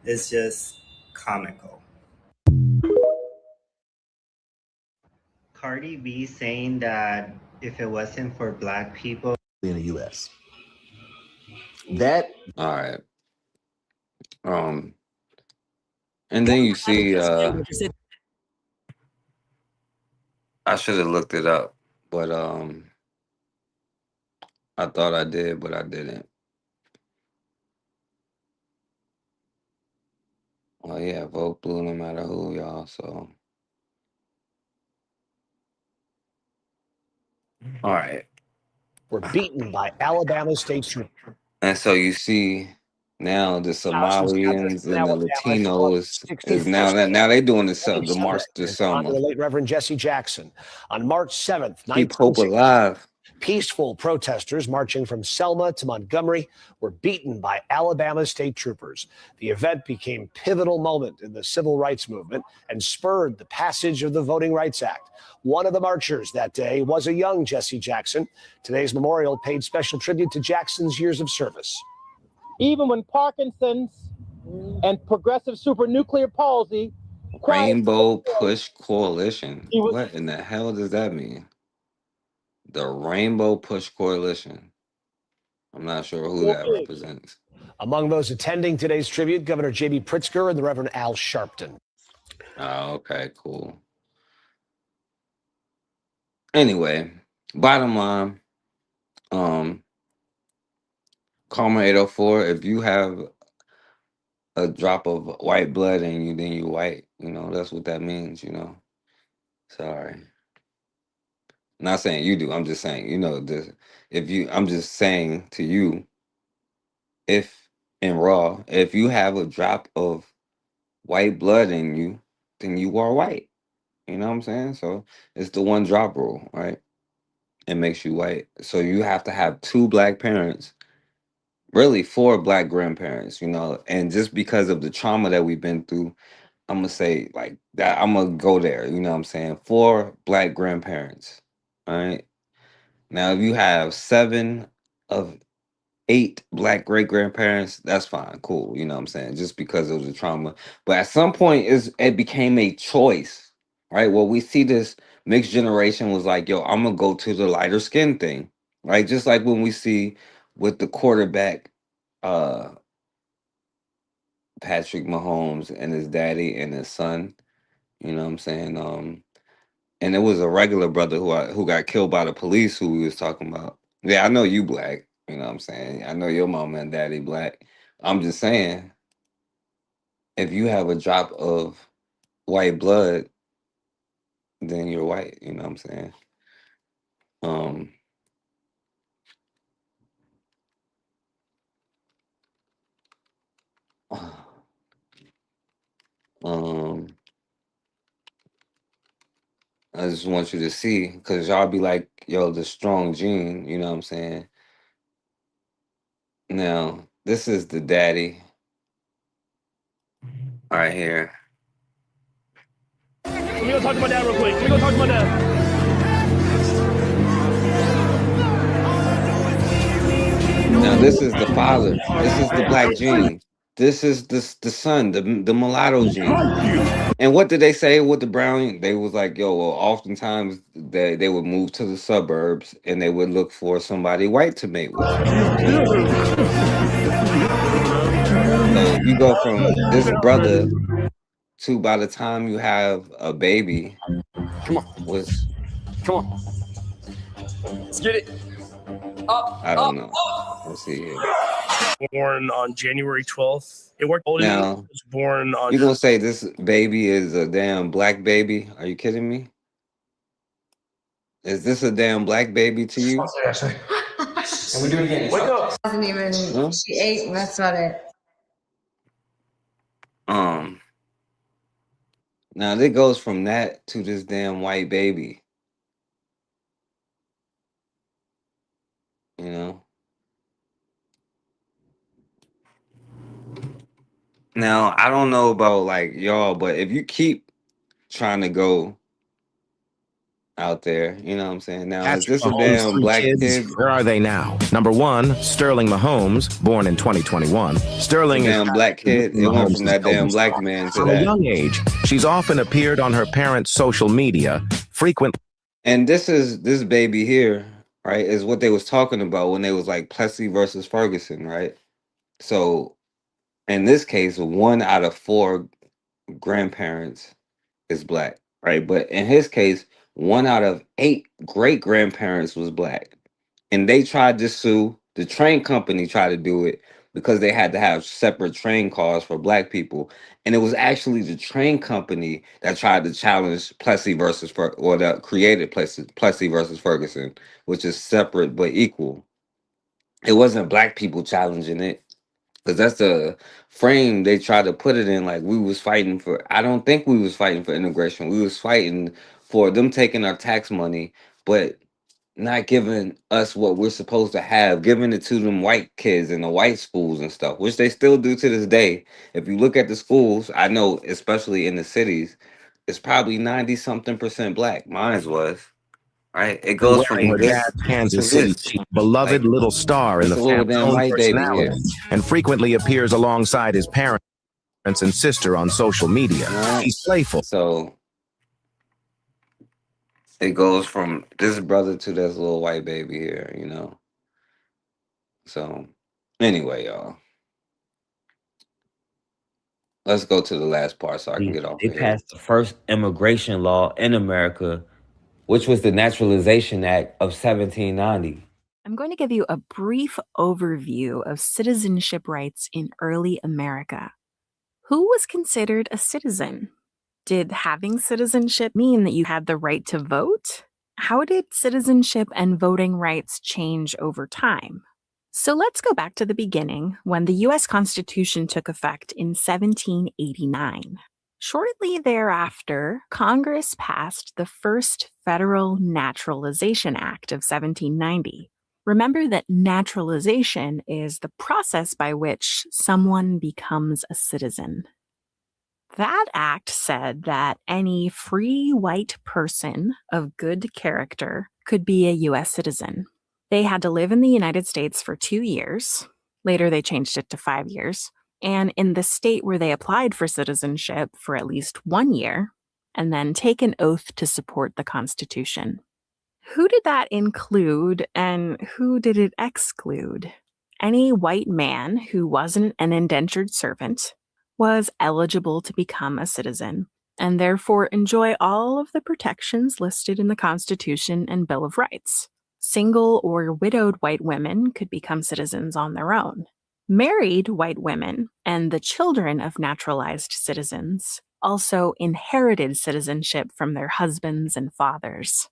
N: is just comical. Cardi B saying that if it wasn't for Black people
U: in the U.S. That
B: All right. And then you see I should have looked it up, but I thought I did, but I didn't. Well, yeah, vote blue no matter who, y'all. So, all right.
O: Were beaten by Alabama State troopers.
B: And so you see now the Somalians and the Latinos is now they doing the march to Selma.
O: The late Reverend Jesse Jackson on March 7th,
B: Keep hope alive.
O: Peaceful protesters marching from Selma to Montgomery were beaten by Alabama state troopers. The event became a pivotal moment in the civil rights movement and spurred the passage of the Voting Rights Act. One of the marchers that day was a young Jesse Jackson. Today's memorial paid special tribute to Jackson's years of service.
P: Even when Parkinson's and progressive supranuclear palsy.
B: Rainbow Push Coalition. What in the hell does that mean? The Rainbow Push Coalition. I'm not sure who that represents.
O: Among those attending today's tribute, Governor J.B. Pritzker and the Reverend Al Sharpton.
B: Oh, okay, cool. Anyway, bottom line, Karma 804, if you have a drop of white blood in you, then you white. You know, that's what that means, you know. Sorry. Not saying you do. I'm just saying, you know, I'm just saying to you, if you have a drop of white blood in you, then you are white. You know what I'm saying? So it's the one drop rule, right? It makes you white. So you have to have 2 black parents, really 4 black grandparents, you know, and just because of the trauma that we've been through, I'm gonna say like that. I'm gonna go there. You know what I'm saying? 4 black grandparents. All right. Now, if you have 7 of 8 black great grandparents, that's fine, cool. You know what I'm saying? Just because of the trauma. But at some point, it became a choice, right? Well, we see this mixed generation was like, yo, I'm gonna go to the lighter skin thing, right? Just like when we see with the quarterback, Patrick Mahomes and his daddy and his son. You know what I'm saying? And it was a regular brother who got killed by the police who we was talking about. Yeah, I know you black. You know what I'm saying? I know your mama and daddy black. I'm just saying, if you have a drop of white blood, then you're white. You know what I'm saying? Um, um, I just want you to see, because y'all be like, yo, the strong gene. You know what I'm saying? Now, this is the daddy right here.
W: Let me go talk to my dad real quick. Let me go talk to my dad.
B: Now, this is the father. This is the black gene. This is the son, the mulatto gene. And what did they say with the brown? They was like, yo, well, oftentimes they would move to the suburbs and they would look for somebody white to mate with. You know what I'm saying? So you go from this brother to, by the time you have a baby,
W: Come on.
B: was,
W: Come on. Let's get it. Up.
B: I don't know. Let's see here.
W: Born on January 12th. It worked.
B: Now,
W: Was born on.
B: you gonna say this baby is a damn black baby? Are you kidding me? Is this a damn black baby to you?
W: And we do it again. Wake up.
Q: Wasn't even.
B: Huh?
Q: She ate, and that's about it.
B: Now it goes from that to this damn white baby. You know? Now, I don't know about like y'all, but if you keep trying to go out there, you know what I'm saying? Now, is
R: Patrick
B: this a
R: Mahomes'
B: damn
R: three
B: black
R: kids,
B: kid?
R: where are they now? Number one, Sterling Mahomes, born in 2021. Sterling is
B: Damn black kid. It went from
R: Mahomes'
B: that damn
R: eldest
B: black
R: daughter.
B: man to
R: From a
B: that.
R: young age, she's often appeared on her parents' social media, frequently.
B: And this baby here, right, is what they was talking about when they was like Plessy versus Ferguson, right? So in this case, 1 out of 4 grandparents is black, right? But in his case, 1 out of 8 great grandparents was black. And they tried to sue. The train company tried to do it because they had to have separate train cars for black people. And it was actually the train company that tried to challenge Plessy versus or that created Plessy versus Ferguson, which is separate but equal. It wasn't black people challenging it. Because that's the frame they tried to put it in. Like we was fighting for, I don't think we was fighting for integration. We was fighting for them taking our tax money, but not giving us what we're supposed to have, giving it to them white kids in the white schools and stuff, which they still do to this day. If you look at the schools, I know, especially in the cities, it's probably 90-something% black. Mine's was. Right? It goes
R: Wearing
B: from
R: her
B: this
R: dad's
B: to
R: Kansas City
B: this.
R: Chiefs, beloved
B: Like,
R: little star in
B: it's
R: the
B: a little
R: family's
B: damn
R: own
B: white baby here.
R: personality, and frequently appears alongside his parents and sister on social media.
B: All right.
R: He's playful.
B: So it goes from this brother to this little white baby here, you know. So anyway, y'all, let's go to the last part so I can get off
L: They
B: of here.
L: passed the first immigration law in America, which was the Naturalization Act of 1790.
S: I'm going to give you a brief overview of citizenship rights in early America. Who was considered a citizen? Did having citizenship mean that you had the right to vote? How did citizenship and voting rights change over time? So let's go back to the beginning when the US Constitution took effect in 1789. Shortly thereafter, Congress passed the first Federal Naturalization Act of 1790. Remember that naturalization is the process by which someone becomes a citizen. That act said that any free white person of good character could be a U.S. citizen. They had to live in the United States for 2 years. Later, they changed it to 5 years. And in the state where they applied for citizenship for at least 1 year, and then take an oath to support the Constitution. Who did that include and who did it exclude? Any white man who wasn't an indentured servant was eligible to become a citizen, and therefore enjoy all of the protections listed in the Constitution and Bill of Rights. Single or widowed white women could become citizens on their own. Married white women and the children of naturalized citizens also inherited citizenship from their husbands and fathers.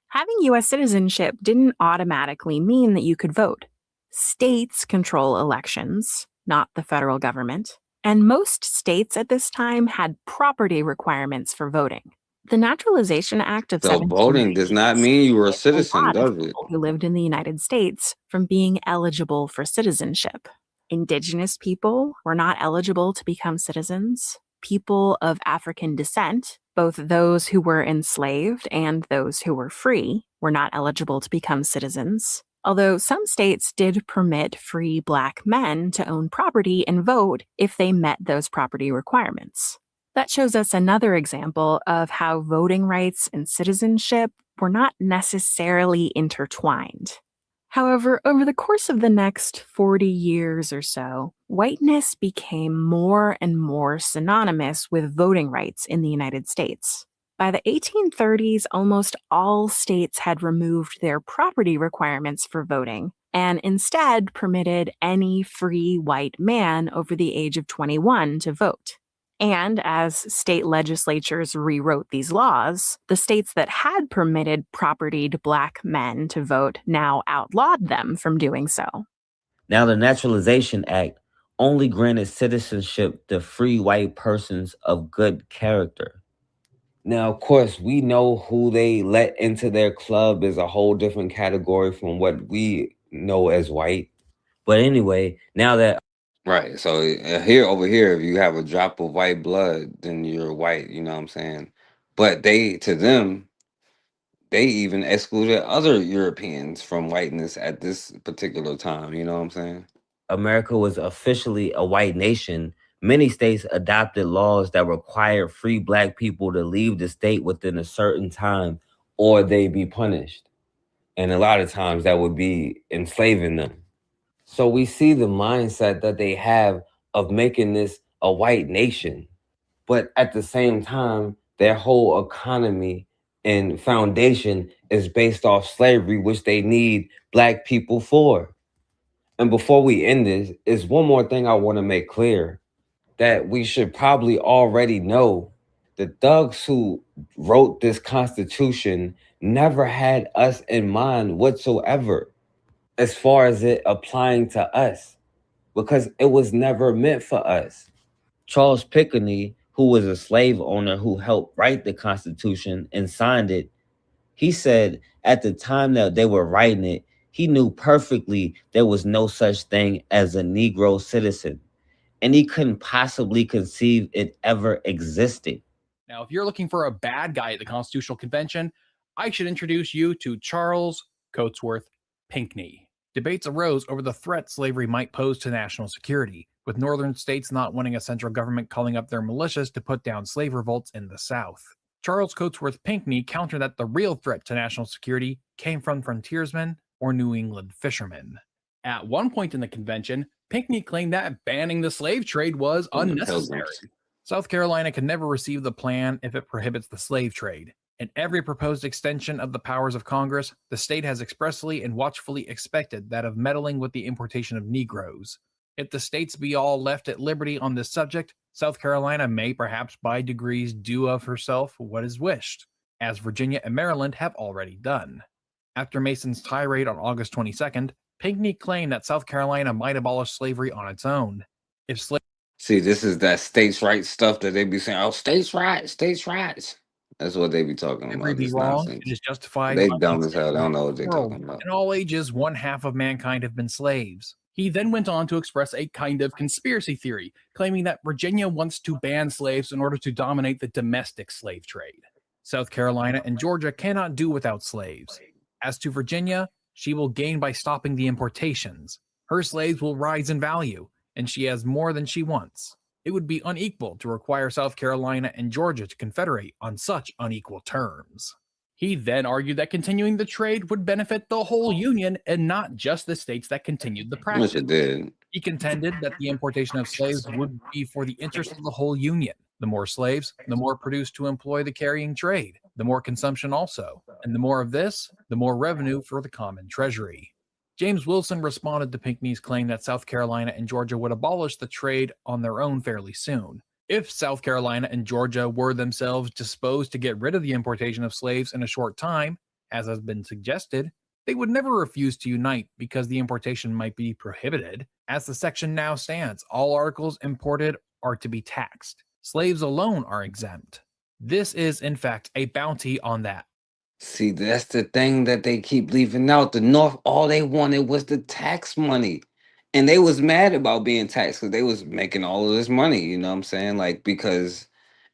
S: Having U.S. citizenship didn't automatically mean that you could vote. States control elections, not the federal government, and most states at this time had property requirements for voting. The Naturalization Act of
B: So voting does not mean you were a
S: a
B: citizen,
S: lot of
B: does it?
S: people who lived in the United States from being eligible for citizenship. Indigenous people were not eligible to become citizens. People of African descent, both those who were enslaved and those who were free, were not eligible to become citizens. Although some states did permit free Black men to own property and vote if they met those property requirements. That shows us another example of how voting rights and citizenship were not necessarily intertwined. However, over the course of the next 40 years or so, whiteness became more and more synonymous with voting rights in the United States. By the 1830s, almost all states had removed their property requirements for voting and instead permitted any free white man over the age of 21 to vote. And as state legislatures rewrote these laws, the states that had permitted propertied Black men to vote now outlawed them from doing so.
L: Now, the Naturalization Act only granted citizenship to free white persons of good character. Now, of course, we know who they let into their club is a whole different category from what we know as white. But anyway, now that
B: Right. So over here, if you have a drop of white blood, then you're white. You know what I'm saying? But to them, they even excluded other Europeans from whiteness at this particular time. You know what I'm saying?
L: America was officially a white nation, many states adopted laws that required free Black people to leave the state within a certain time or they be punished. And a lot of times that would be enslaving them. So we see the mindset that they have of making this a white nation. But at the same time, their whole economy and foundation is based off slavery, which they need Black people for. And before we end this, is one more thing I want to make clear that we should probably already know. The thugs who wrote this Constitution never had us in mind whatsoever as far as it applying to us, because it was never meant for us. Charles Pickney, who was a slave owner who helped write the Constitution and signed it, he said at the time that they were writing it, he knew perfectly there was no such thing as a Negro citizen, and he couldn't possibly conceive it ever existing.
A: Now, if you're looking for a bad guy at the Constitutional Convention, I should introduce you to Charles Cotesworth Pinckney. Debates arose over the threat slavery might pose to national security, with northern states not wanting a central government calling up their militias to put down slave revolts in the South. Charles Cotesworth Pinckney countered that the real threat to national security came from frontiersmen or New England fishermen. At one point in the convention, Pinckney claimed that banning the slave trade was unnecessary. South Carolina can never receive the plan if it prohibits the slave trade. In every proposed extension of the powers of Congress, the state has expressly and watchfully expected that of meddling with the importation of Negroes. If the states be all left at liberty on this subject, South Carolina may perhaps by degrees do of herself what is wished, as Virginia and Maryland have already done. After Mason's tirade on August 22nd, Pinckney claimed that South Carolina might abolish slavery on its own.
B: See, this is that states' rights stuff that they be saying. Oh, states' rights, states' rights. That's what they be talking
A: Slavery
B: about.
A: be
B: This
A: wrong,
B: nonsense.
A: it is justified.
B: They
A: by
B: dumb as hell. They don't know what they're
A: world.
B: talking about.
A: In all ages, one half of mankind have been slaves. He then went on to express a kind of conspiracy theory, claiming that Virginia wants to ban slaves in order to dominate the domestic slave trade. South Carolina and Georgia cannot do without slaves. As to Virginia, she will gain by stopping the importations. Her slaves will rise in value, and she has more than she wants. It would be unequal to require South Carolina and Georgia to confederate on such unequal terms. He then argued that continuing the trade would benefit the whole Union and not just the states that continued the practice.
B: Yes, it did.
A: He contended that the importation of slaves would be for the interest of the whole Union. The more slaves, the more produced to employ the carrying trade, the more consumption also. And the more of this, the more revenue for the common treasury. James Wilson responded to Pinckney's claim that South Carolina and Georgia would abolish the trade on their own fairly soon. If South Carolina and Georgia were themselves disposed to get rid of the importation of slaves in a short time, as has been suggested, they would never refuse to unite because the importation might be prohibited. As the section now stands, all articles imported are to be taxed. Slaves alone are exempt. This is, in fact, a bounty on that.
B: See, that's the thing that they keep leaving out. The North, all they wanted was the tax money. And they was mad about being taxed because they was making all of this money, you know what I'm saying? Like, because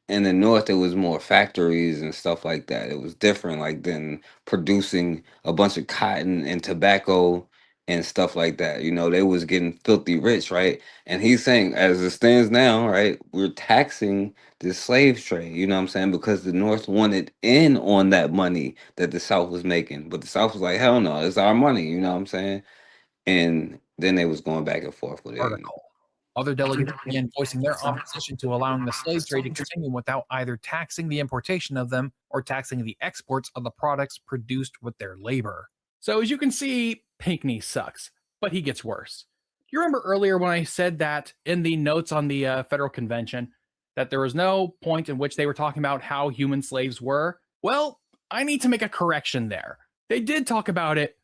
B: in the North, it was more factories and stuff like that. It was different, like, than producing a bunch of cotton and tobacco and stuff like that. You know, they was getting filthy rich, right? And he's saying, as it stands now, right, we're taxing the slave trade, you know what I'm saying? Because the North wanted in on that money that the South was making. But the South was like, hell no, it's our money, you know what I'm saying? And then they was going back and forth with it. You know?
A: Other delegates began voicing their opposition to allowing the slave trade to continue without either taxing the importation of them or taxing the exports of the products produced with their labor. So as you can see, Pinckney sucks, but he gets worse. You remember earlier when I said that in the notes on the Federal Convention that there was no point in which they were talking about how human slaves were? Well, I need to make a correction there. They did talk about it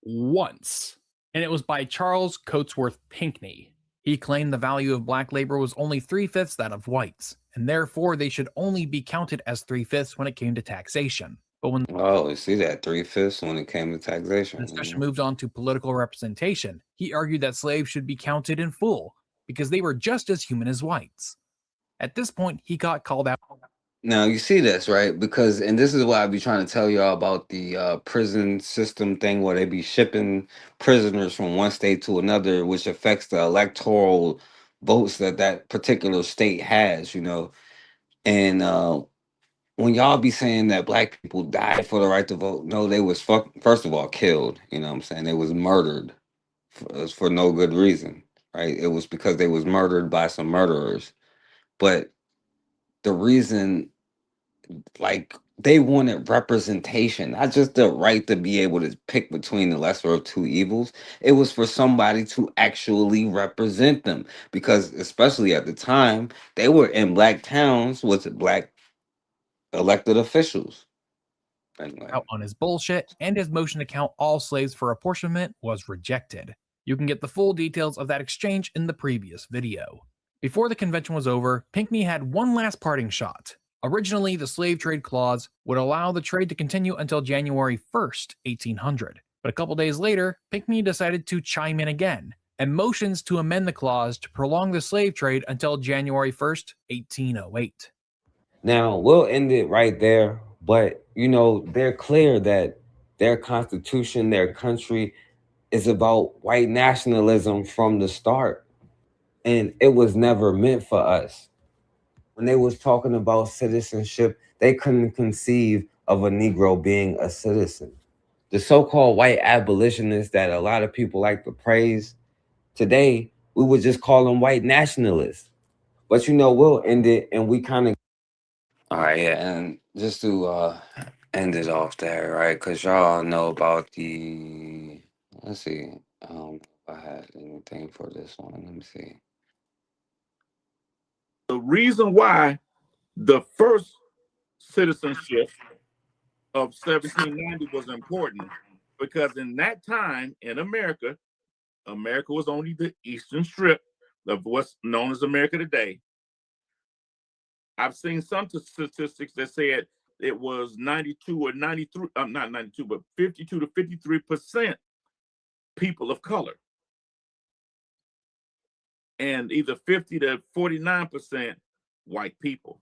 A: once, and it was by Charles Cotesworth Pinckney. He claimed the value of black labor was only 3/5 that of whites, and therefore they should only be counted as 3/5 when it came to taxation. But when
B: oh, you see that 3/5 when it came to taxation.
A: the discussion moved on to political representation, he argued that slaves should be counted in full because they were just as human as whites. At this point, he got called out.
B: Now you see this, right? Because, and this is why I be trying to tell y'all about the prison system thing where they be shipping prisoners from one state to another, which affects the electoral votes that that particular state has, you know. And when y'all be saying that black people died for the right to vote, no, they was first of all killed, you know what I'm saying? They was murdered for no good reason, right? It was because they was murdered by some murderers. But the reason, like, they wanted representation, not just the right to be able to pick between the lesser of two evils. It was for somebody to actually represent them, because especially at the time, they were in black towns with black elected officials. Anyway.
A: Out on his bullshit, and his motion to count all slaves for apportionment was rejected. You can get the full details of that exchange in the previous video. Before the convention was over, Pinckney had one last parting shot. Originally, the slave trade clause would allow the trade to continue until January 1st, 1800. But a couple days later, Pinckney decided to chime in again and motions to amend the clause to prolong the slave trade until January 1st, 1808.
L: Now, we'll end it right there, but, you know, they're clear that their constitution, their country is about white nationalism from the start. And it was never meant for us. When they was talking about citizenship, they couldn't conceive of a Negro being a citizen. The so-called white abolitionists that a lot of people like to praise, today, we would just call them white nationalists. But, you know, we'll end it, and we kind of...
B: All right, yeah, and just to end it off there, right? Because y'all know about the, let's see, if I had anything for this one. Let me see.
C: The reason why the first citizenship of 1790 was important, because in that time in America, America was only the eastern strip of what's known as America today. I've seen some statistics that said it was 92 or 93, not 92, but 52 to 53% people of color. And either 50 to 49% white people.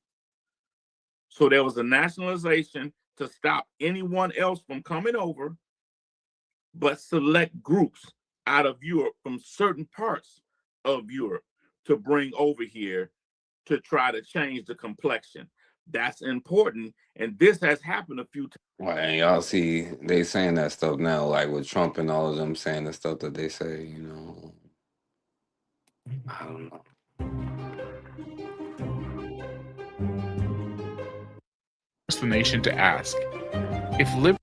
C: So there was a nationalization to stop anyone else from coming over, but select groups out of Europe from certain parts of Europe to bring over here to try to change the complexion. That's important. And this has happened a few times.
B: Well, and y'all see they saying that stuff now, like with Trump and all of them saying the stuff that they say, you know. I don't know.
D: the nation to ask if liberty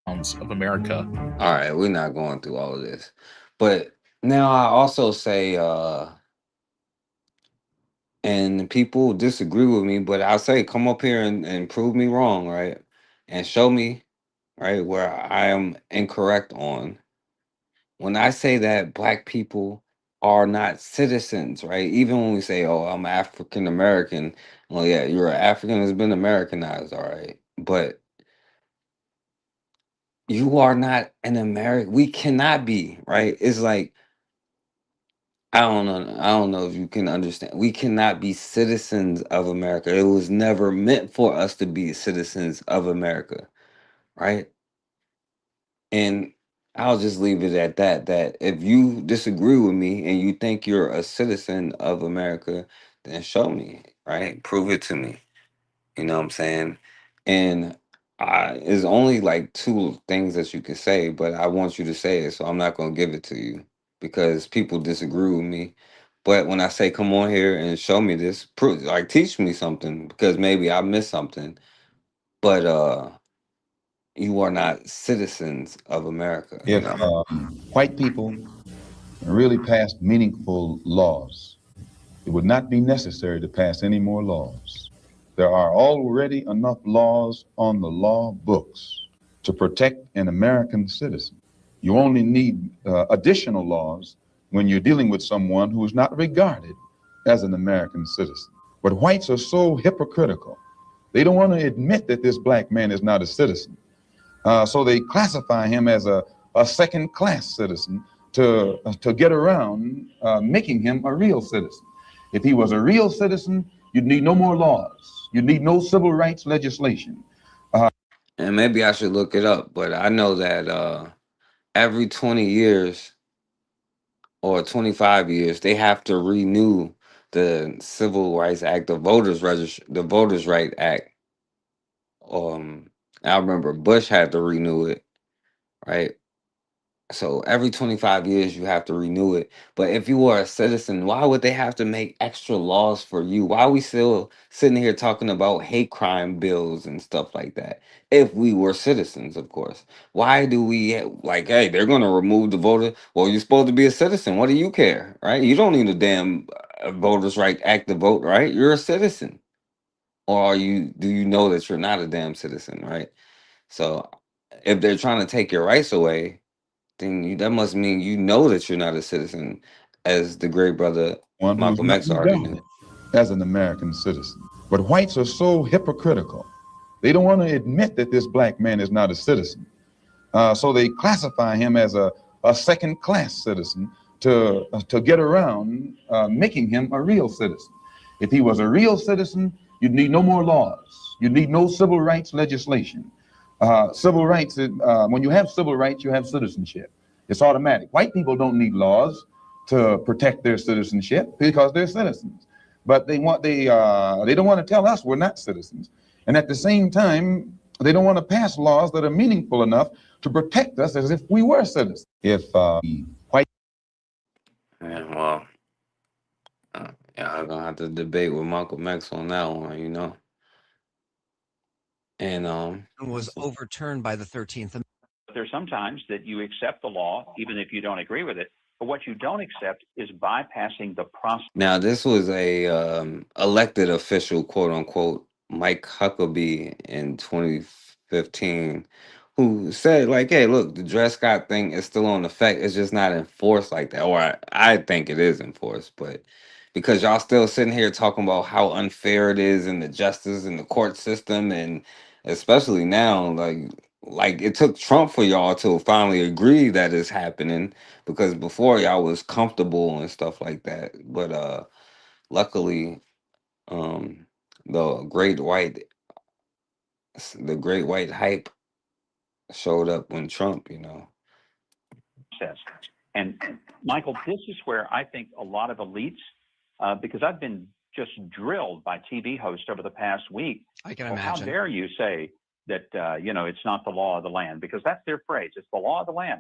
D: of America.
B: All right, we're not going through all of this. But now I also say, and people disagree with me, but I'll say, come up here and prove me wrong, right? And show me, right, where I am incorrect on. When I say that black people are not citizens, right? Even when we say, oh, I'm African American, well, yeah, you're an African that's been Americanized, all right. But you are not an American. We cannot be, right? It's like, I don't know. I don't know if you can understand. We cannot be citizens of America. It was never meant for us to be citizens of America, right? And I'll just leave it at that. That if you disagree with me and you think you're a citizen of America, then show me, right? Prove it to me. You know what I'm saying? And it's only like two things that you can say, but I want you to say it, so I'm not gonna give it to you because people disagree with me. But when I say come on here and show me this, prove, like teach me something because maybe I missed something. But you are not citizens of America, you
E: If
B: know.
E: white people really passed meaningful laws, it would not be necessary to pass any more laws. There are already enough laws on the law books to protect an American citizen. You only need additional laws when you're dealing with someone who is not regarded as an American citizen. But whites are so hypocritical. They don't want to admit that this black man is not a citizen. So they classify him as a second-class citizen to get around making him a real citizen. If he was a real citizen, you'd need no more laws. You'd need no civil rights legislation.
B: And maybe I should look it up, but I know that every 20 years or 25 years, they have to renew the Civil Rights Act, the Voters Right Act. I remember Bush had to renew it, right? So every 25 years you have to renew it. But if you are a citizen, why would they have to make extra laws for you? Why are we still sitting here talking about hate crime bills and stuff like that? If we were citizens, of course. Why do we like, hey, they're going to remove the voter? Well, you're supposed to be a citizen. What do you care, right? You don't need a damn Voters Right Act to vote, right? You're a citizen. Or do you know that you're not a damn citizen, right? So if they're trying to take your rights away, then that must mean you know that you're not a citizen, as the great brother
E: One who's
B: Malcolm
E: not
B: X already
E: regarded
B: knew.
E: as an American citizen. But whites are so hypocritical. They don't want to admit that this black man is not a citizen. So they classify him as a second-class citizen to get around making him a real citizen. If he was a real citizen, you'd need no more laws. You'd need no civil rights legislation. Civil rights, when you have civil rights, you have citizenship. It's automatic. White people don't need laws to protect their citizenship because they're citizens. But they don't want to tell us we're not citizens. And at the same time, they don't want to pass laws that are meaningful enough to protect us as if we were citizens. If white...
B: Yeah, well, yeah, I'm gonna have to debate with Malcolm X on that one, you know. And
Q: was overturned by the 13th Amendment.
T: There's sometimes that you accept the law, even if you don't agree with it. But what you don't accept is bypassing the process.
B: now this was a elected official, quote unquote, Mike Huckabee in 2015, who said like, "Hey, look, the dress code thing is still on effect. It's just not enforced like that." Or I think it is enforced, but because y'all still sitting here talking about how unfair it is in the justice and the court system, and especially now, like it took Trump for y'all to finally agree that it's happening, because before y'all was comfortable and stuff like that. But luckily, um the great white hype showed up when Trump, you know.
T: And Michael, this is where I think a lot of elites, because I've been just drilled by TV hosts over the past week.
Q: I can
T: Well,
Q: imagine.
T: how dare you say that, it's not the law of the land, because that's their phrase. It's the law of the land.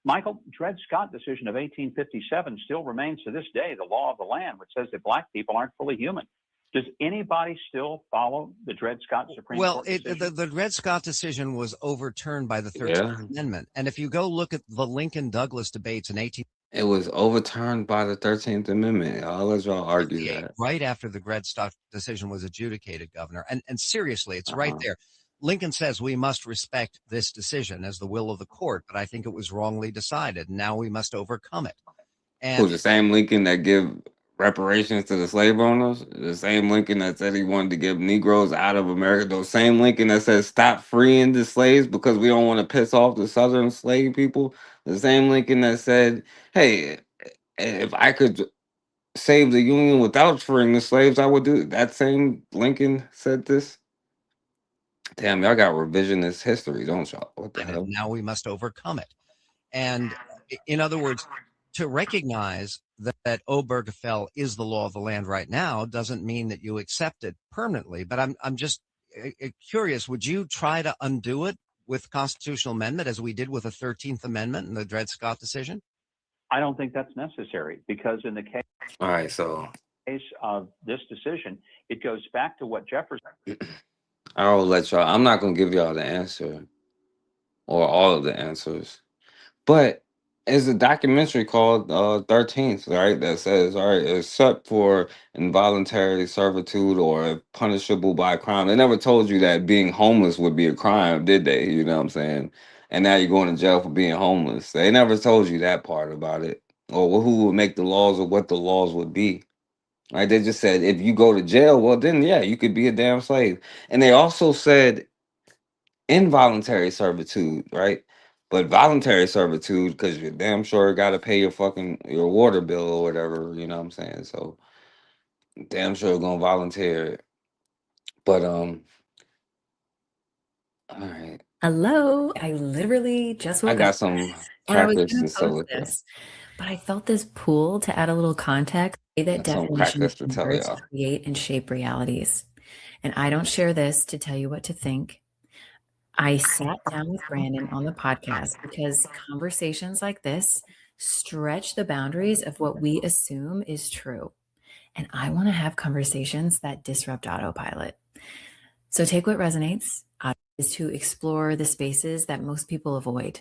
T: Michael, Dred Scott decision of 1857 still remains to this day the law of the land, which says that black people aren't fully human. Does anybody still follow the Dred Scott Supreme
Q: Well,
T: Court decision?
Q: the Dred Scott decision was overturned by the 13th
B: Yeah.
Q: Amendment. And if you go look at the Lincoln-Douglas debates in
B: It was overturned by the 13th Amendment. I'll let y'all argue
Q: 1868,
B: that.
Q: right after the Dred Scott decision was adjudicated, Governor. And seriously, it's right there. Lincoln says we must respect this decision as the will of the court, but I think it was wrongly decided. Now we must overcome it.
B: Who's the same Lincoln that give reparations to the slave owners? The same Lincoln that said he wanted to get Negroes out of America? The same Lincoln that said stop freeing the slaves because we don't want to piss off the Southern slave people? The same Lincoln that said, hey, if I could save the Union without freeing the slaves, I would do it. That same Lincoln said this? Damn, y'all got revisionist history, don't y'all? What the hell?
Q: Now we must overcome it. And in other words, to recognize that Obergefell is the law of the land right now doesn't mean that you accept it permanently. But I'm just curious, would you try to undo it with constitutional amendment as we did with the 13th Amendment and the Dred Scott decision?
T: I don't think that's necessary because in the case of this decision, it goes back to what Jefferson.
B: I'll let y'all. I'm not gonna give y'all the answer or all of the answers, but it's a documentary called 13th, right? That says, all right, except for involuntary servitude or punishable by crime. They never told you that being homeless would be a crime, did they? You know what I'm saying? And now you're going to jail for being homeless. They never told you that part about it, or who would make the laws or what the laws would be. Right? They just said if you go to jail, well, then yeah, you could be a damn slave. And they also said involuntary servitude, right? But voluntary servitude, because you're damn sure got to pay your water bill or whatever. You know what I'm saying? So damn sure gonna volunteer it. But all right,
F: Hello. I literally just
B: I
F: woke up
B: got some
F: and I was
B: crackers
F: going
B: to
F: to post
B: silica.
F: this, but I felt this pull to add a little context. Say that
B: Got some
F: definitions
B: crackers to tell
F: words
B: y'all.
F: create and shape realities. And I don't share this to tell you what to think. I sat down with Brandon on the podcast because conversations like this stretch the boundaries of what we assume is true. And I want to have conversations that disrupt autopilot. So take what resonates is to explore the spaces that most people avoid,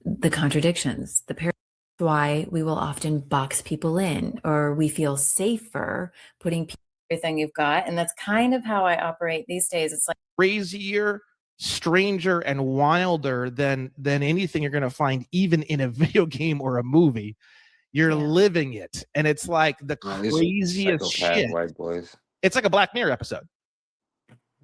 F: the contradictions, the paradox, why we will often box people in, or we feel safer putting everything you've got. And that's kind of how I operate these days. It's like
G: crazier, stranger, and wilder than anything you're going to find even in a video game or a movie. You're living it, and it's like the craziest shit.
B: White boys.
G: It's like a Black Mirror episode.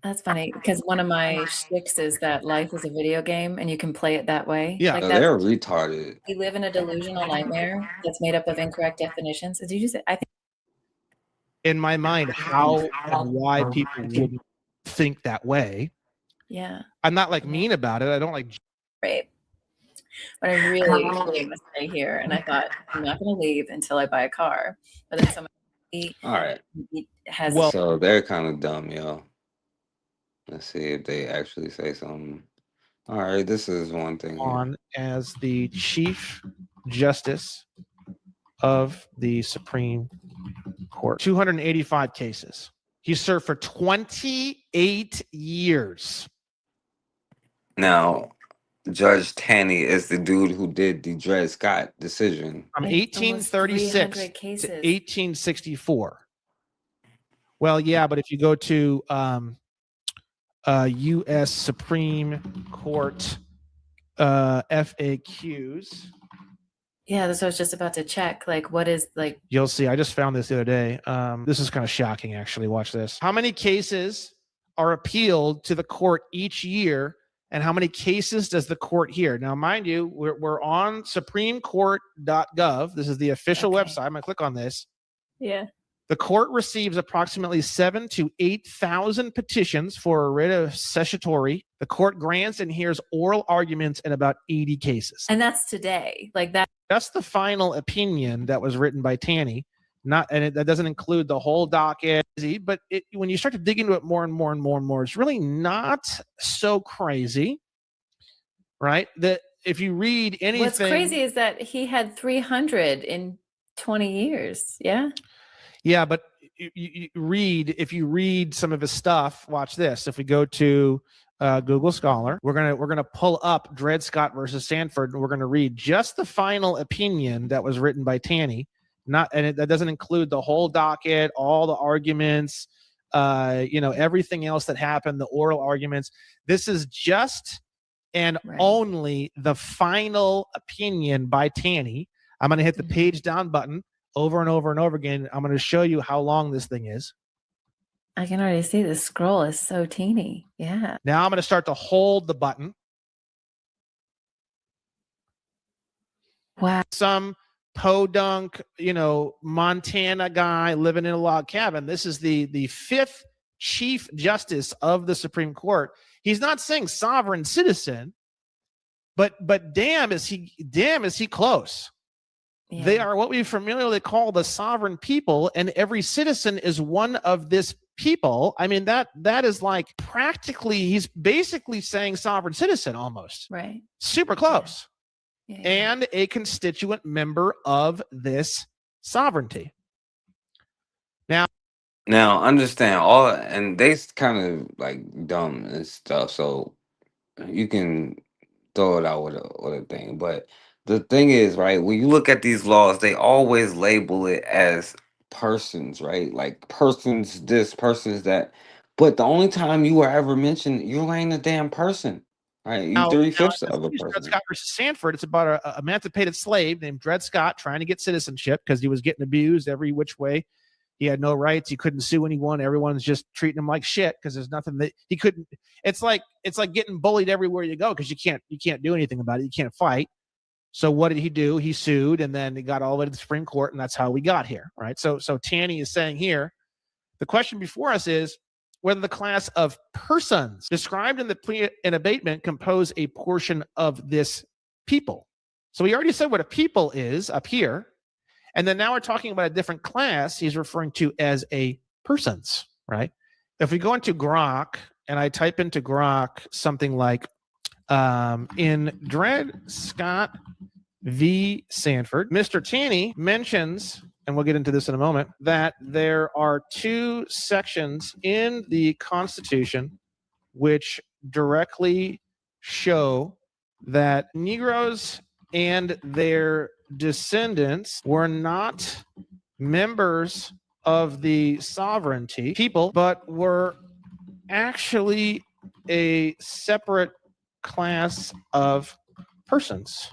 F: That's funny because one of my shticks is that life is a video game and you can play it that way.
B: Yeah,
F: like
B: they're retarded.
F: We live in a delusional nightmare that's made up of incorrect definitions. Did you say? I think
G: in my mind, how and why people wouldn't think that way.
F: Yeah.
G: I'm not like mean about it. I don't like.
F: Right. But I really must stay here, and I thought I'm not going to leave until I buy a car. But then somebody
B: All right.
F: has.
B: So they're kind of dumb, y'all. Let's see if they actually say something. All right, this is one thing.
G: On as the Chief Justice of the Supreme Court. 285 cases. He served for 28 years.
B: Now, Judge Taney is the dude who did the Dred Scott decision.
G: From 1836 to 1864. Well, yeah, but if you go to U.S. Supreme Court FAQs.
F: Yeah, that's what I was just about to check. Like, what is like?
G: You'll see. I just found this the other day. This is kind of shocking, actually. Watch this. How many cases are appealed to the court each year, and how many cases does the court hear? Now, mind you, we're on supremecourt.gov. This is the official website. I'm going to click on this.
F: Yeah.
G: The court receives approximately 7,000 to 8,000 petitions for a writ of certiorari. The court grants and hears oral arguments in about 80 cases.
F: And that's today. Like that.
G: That's the final opinion that was written by Taney. That doesn't include the whole docket. But when you start to dig into it more and more and more and more, it's really not so crazy, right? That if you read anything.
F: What's crazy is that he had 300 in 20 years. Yeah.
G: Yeah, but you read, if you read some of his stuff, watch this. If we go to Google Scholar, we're gonna pull up Dred Scott versus Sanford, and we're gonna read just the final opinion that was written by Taney. That doesn't include the whole docket, all the arguments, everything else that happened, the oral arguments. This is just and only the final opinion by Taney. I'm going to hit the page down button over and over and over again. I'm going to show you how long this thing is.
F: I can already see the scroll is so teeny. Yeah.
G: Now I'm going to start to hold the button.
F: Wow.
G: Some podunk, Montana guy living in a log cabin. This is the fifth Chief Justice of the Supreme Court. He's not saying sovereign citizen, but damn is he close. Yeah. They are what we familiarly call the sovereign people, and every citizen is one of this people. I mean, that is like practically, he's basically saying sovereign citizen almost.
F: Right.
G: Super close.
F: Yeah.
G: And a constituent member of this sovereignty.
B: Now understand all, and they kind of like dumb and stuff, so you can throw it out with a thing. But the thing is, right, when you look at these laws, they always label it as persons, right? Like persons this, persons that. But the only time you were ever mentioned, you ain't a damn person, right? You 3/5 of a person.
G: Dred Scott versus Sanford. It's about a emancipated slave named Dred Scott trying to get citizenship because he was getting abused every which way. He had no rights. He couldn't sue anyone. Everyone's just treating him like shit because there's nothing that he couldn't. It's like getting bullied everywhere you go because you can't do anything about it. You can't fight. So what did he do? He sued, and then he got all the way to the Supreme Court, and that's how we got here, right? So Taney is saying here, the question before us is whether the class of persons described in the plea and abatement compose a portion of this people. So we already said what a people is up here. And then now we're talking about a different class he's referring to as a persons, right? If we go into Grok and I type into Grok something like in Dred Scott v. Sanford, Mr. Taney mentions, and we'll get into this in a moment, that there are two sections in the Constitution which directly show that Negroes and their descendants were not members of the sovereignty people, but were actually a separate class of persons.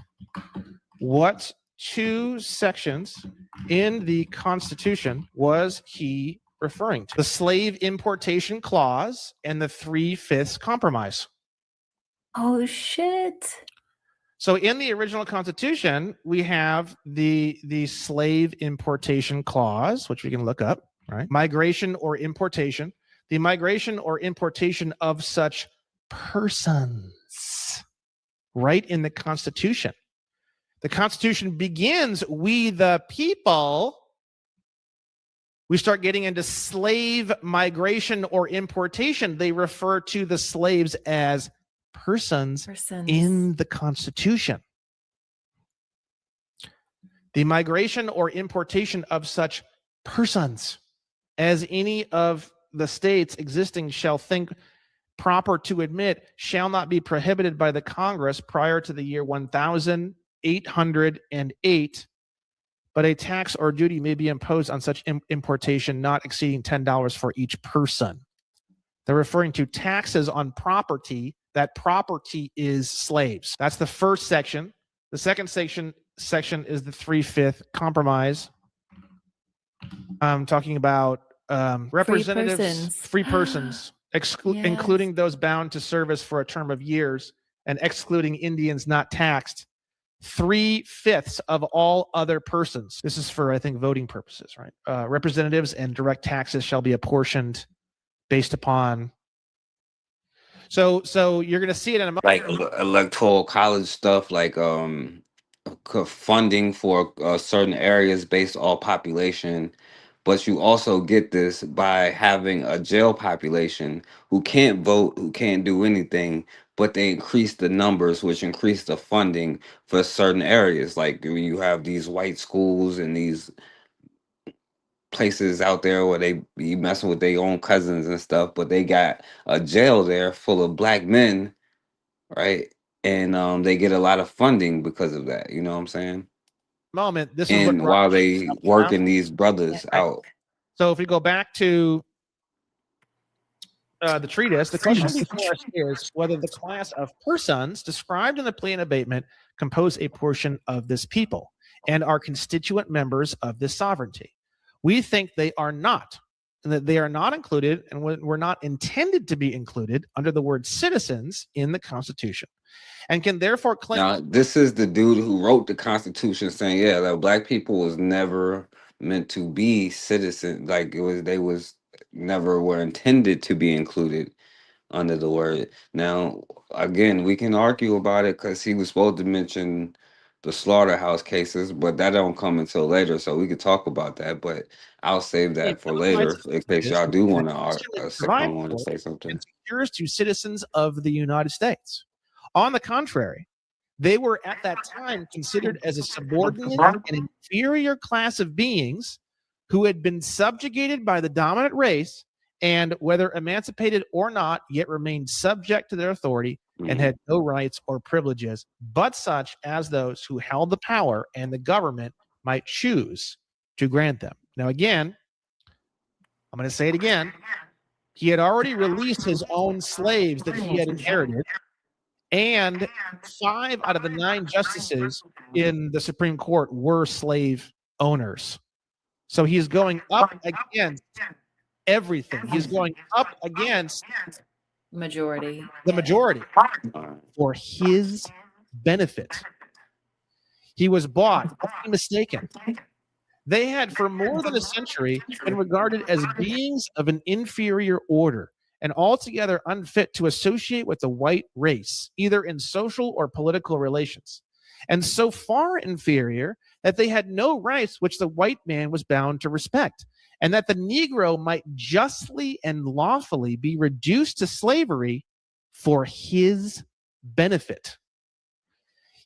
G: What two sections in the Constitution was he referring to? The Slave Importation Clause and the 3/5 Compromise.
F: Oh, shit.
G: So in the original Constitution, we have the Slave Importation Clause, which we can look up, right? Migration or importation. The migration or importation of such persons, right in the Constitution. The Constitution begins, we the people. We start getting into slave migration or importation. They refer to the slaves as persons in the Constitution. The migration or importation of such persons, as any of the states existing shall think proper to admit, shall not be prohibited by the Congress prior to the year 1808, but a tax or duty may be imposed on such importation not exceeding $10 for each person. They're referring to taxes on property. That property is slaves. That's the first section. The second section is the 3/5 Compromise. I'm talking about representatives, free persons, including those bound to service for a term of years and excluding Indians not taxed. 3/5 of all other persons. This is for, I think, voting purposes, right? Representatives and direct taxes shall be apportioned based upon. So you're going to see it in a
B: Like electoral college stuff, like funding for certain areas based on population. But you also get this by having a jail population who can't vote, who can't do anything, but they increase the numbers, which increase the funding for certain areas. Like when you have these white schools and these places out there where they be messing with their own cousins and stuff, but they got a jail there full of black men, right? And they get a lot of funding because of that. You know what I'm saying?
G: Moment. This is what
B: And while they working these brothers out.
G: So if we go back to the treatise, the question before us is whether the class of persons described in the plea and abatement compose a portion of this people and are constituent members of this sovereignty. We think they are not, and that they are not included and were not intended to be included under the word citizens in the Constitution, and can therefore claim.
B: Now, this is the dude who wrote the Constitution saying, yeah, that black people was never meant to be citizens. Like they was never were intended to be included under the word. Now, again, we can argue about it because he was supposed to mention the slaughterhouse cases, but that don't come until later, so we could talk about that. But I'll save that for later in case y'all do want to say something.
G: And secures to citizens of the United States. On the contrary, they were at that time considered as a subordinate and inferior class of beings who had been subjugated by the dominant race and, whether emancipated or not, yet remained subject to their authority and had no rights or privileges but such as those who held the power and the government might choose to grant them. Now, again, I'm going to say it again. He had already released his own slaves that he had inherited, and 5 out of the 9 justices in the Supreme Court were slave owners. So he's going up against everything. He's going up against the majority for his benefit. He was bought. Don't be mistaken. They had for more than a century been regarded as beings of an inferior order and altogether unfit to associate with the white race, either in social or political relations, and so far inferior that they had no rights which the white man was bound to respect, and that the Negro might justly and lawfully be reduced to slavery for his benefit.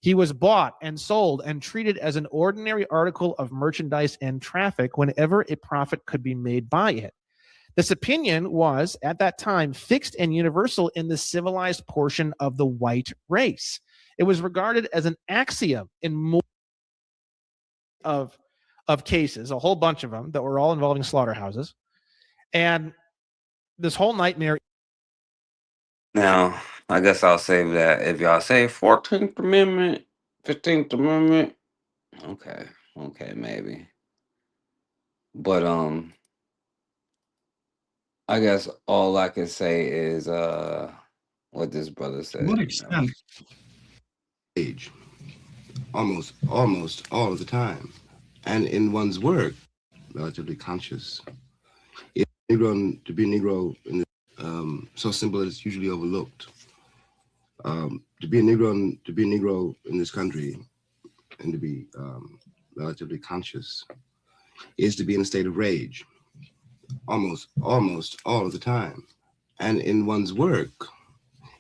G: He was bought and sold and treated as an ordinary article of merchandise and traffic whenever a profit could be made by it. This opinion was, at that time, fixed and universal in the civilized portion of the white race. It was regarded as an axiom in more of cases, a whole bunch of them that were all involving slaughterhouses. And this whole nightmare.
B: Now, I guess I'll save that. If y'all say 14th Amendment, 15th Amendment, okay, maybe. But I guess all I can say is what this brother said.
H: To what extent? Age, almost all of the time, and in one's work, relatively conscious. To be a Negro, so simple that it's usually overlooked. To be a Negro in this country, and to be relatively conscious, is to be in a state of rage, almost all of the time, and in one's work.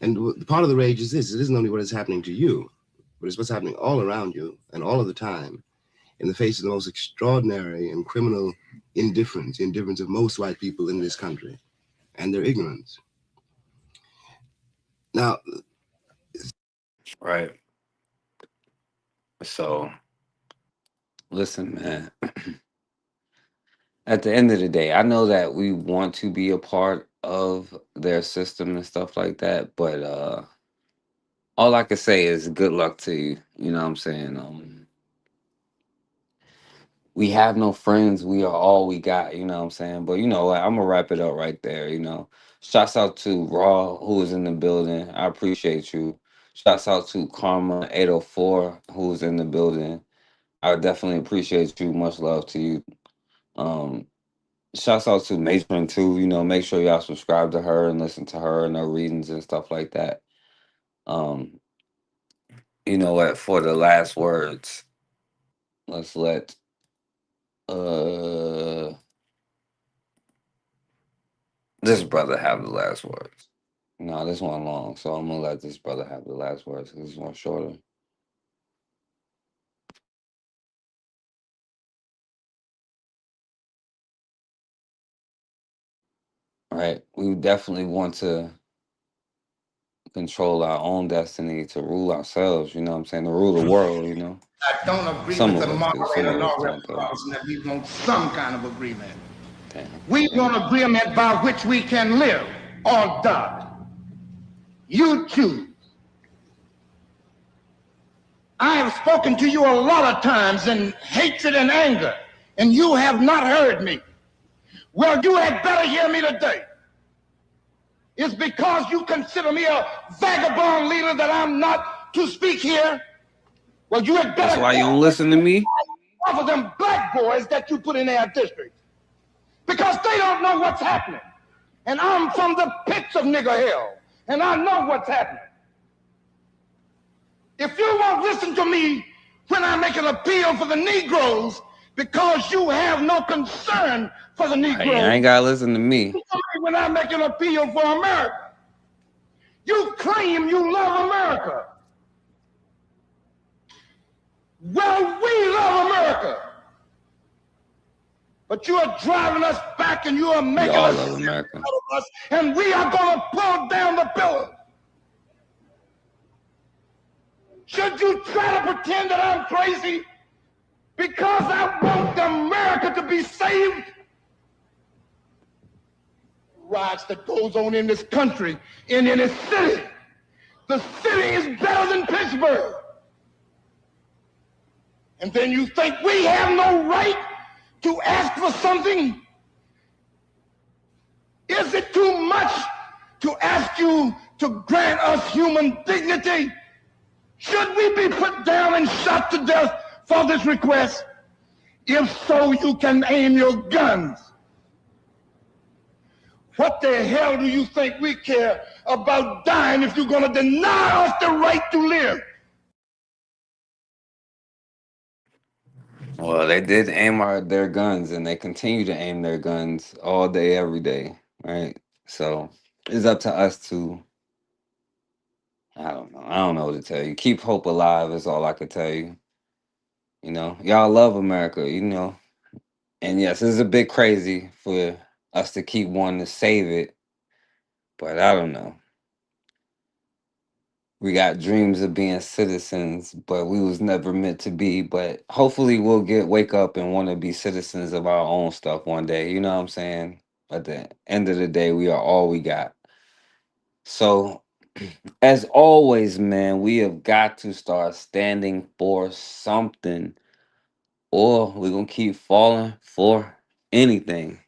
H: And the part of the rage is this: it isn't only what is happening to you, but it's what's happening all around you and all of the time, in the face of the most extraordinary and criminal indifference of most white people in this country, and their ignorance. Now,
B: right. So, listen, man. At the end of the day, I know that we want to be a part of their system and stuff like that, but all I can say is good luck to you. You know what I'm saying? We have no friends. We are all we got. You know what I'm saying? But you know what? I'm gonna wrap it up right there. Shouts out to Raw, who is in the building. I appreciate you. Shouts out to Karma 804, who's in the building. I definitely appreciate you. Much love to you. Shouts out to Matron too. Make sure y'all subscribe to her and listen to her and her readings and stuff like that. You know what? For the last words, let's let this brother have the last words. No, this one long, so I'm gonna let this brother have the last words because this one shorter. right? We definitely want to control our own destiny, to rule ourselves, you know what I'm saying? To rule the world, you know?
I: I don't agree
B: Some
I: with
B: of
I: the
B: us do, some
I: moderator
B: of us
I: nor
B: don't, though.
I: Carlson that we want some kind of agreement.
B: Damn.
I: We want agreement by which we can live or die. You choose. I have spoken to you a lot of times in hatred and anger, and you have not heard me. Well, you had better hear me today. It's because you consider me a vagabond leader that I'm not to speak here. Well, you had better.
B: That's why you don't listen to me?
I: Off of them black boys that you put in our district. Because they don't know what's happening. And I'm from the pits of nigger hell, and I know what's happening. If you won't listen to me when I make an appeal for the Negroes, because you have no concern for the Negroes.
B: Hey, I ain't gotta listen to me.
I: When I make an appeal for America, you claim you love America. Well, we love America. But you are driving us back and you are making
B: Y'all
I: us
B: love America.
I: out of us, and we are going to pull down the pillars. Should you try to pretend that I'm crazy because I want America to be saved? Riots that goes on in this country, in this city. The city is better than Pittsburgh. And then you think we have no right to ask for something? Is it too much to ask you to grant us human dignity? Should we be put down and shot to death for this request? If so, you can aim your guns. What the hell do you think we care about dying if you're going to deny us the right to live?
B: Well, they did aim their guns, and they continue to aim their guns all day, every day, right? So it's up to us to, I don't know. I don't know what to tell you. Keep hope alive is all I could tell you. You know, y'all love America, you know. And yes, it's a bit crazy for us to keep wanting to save it, but I don't know. We got dreams of being citizens, but we was never meant to be. But hopefully we'll wake up and want to be citizens of our own stuff one day. You know what I'm saying? At the end of the day, we are all we got. So as always, man, we have got to start standing for something, or we're gonna keep falling for anything.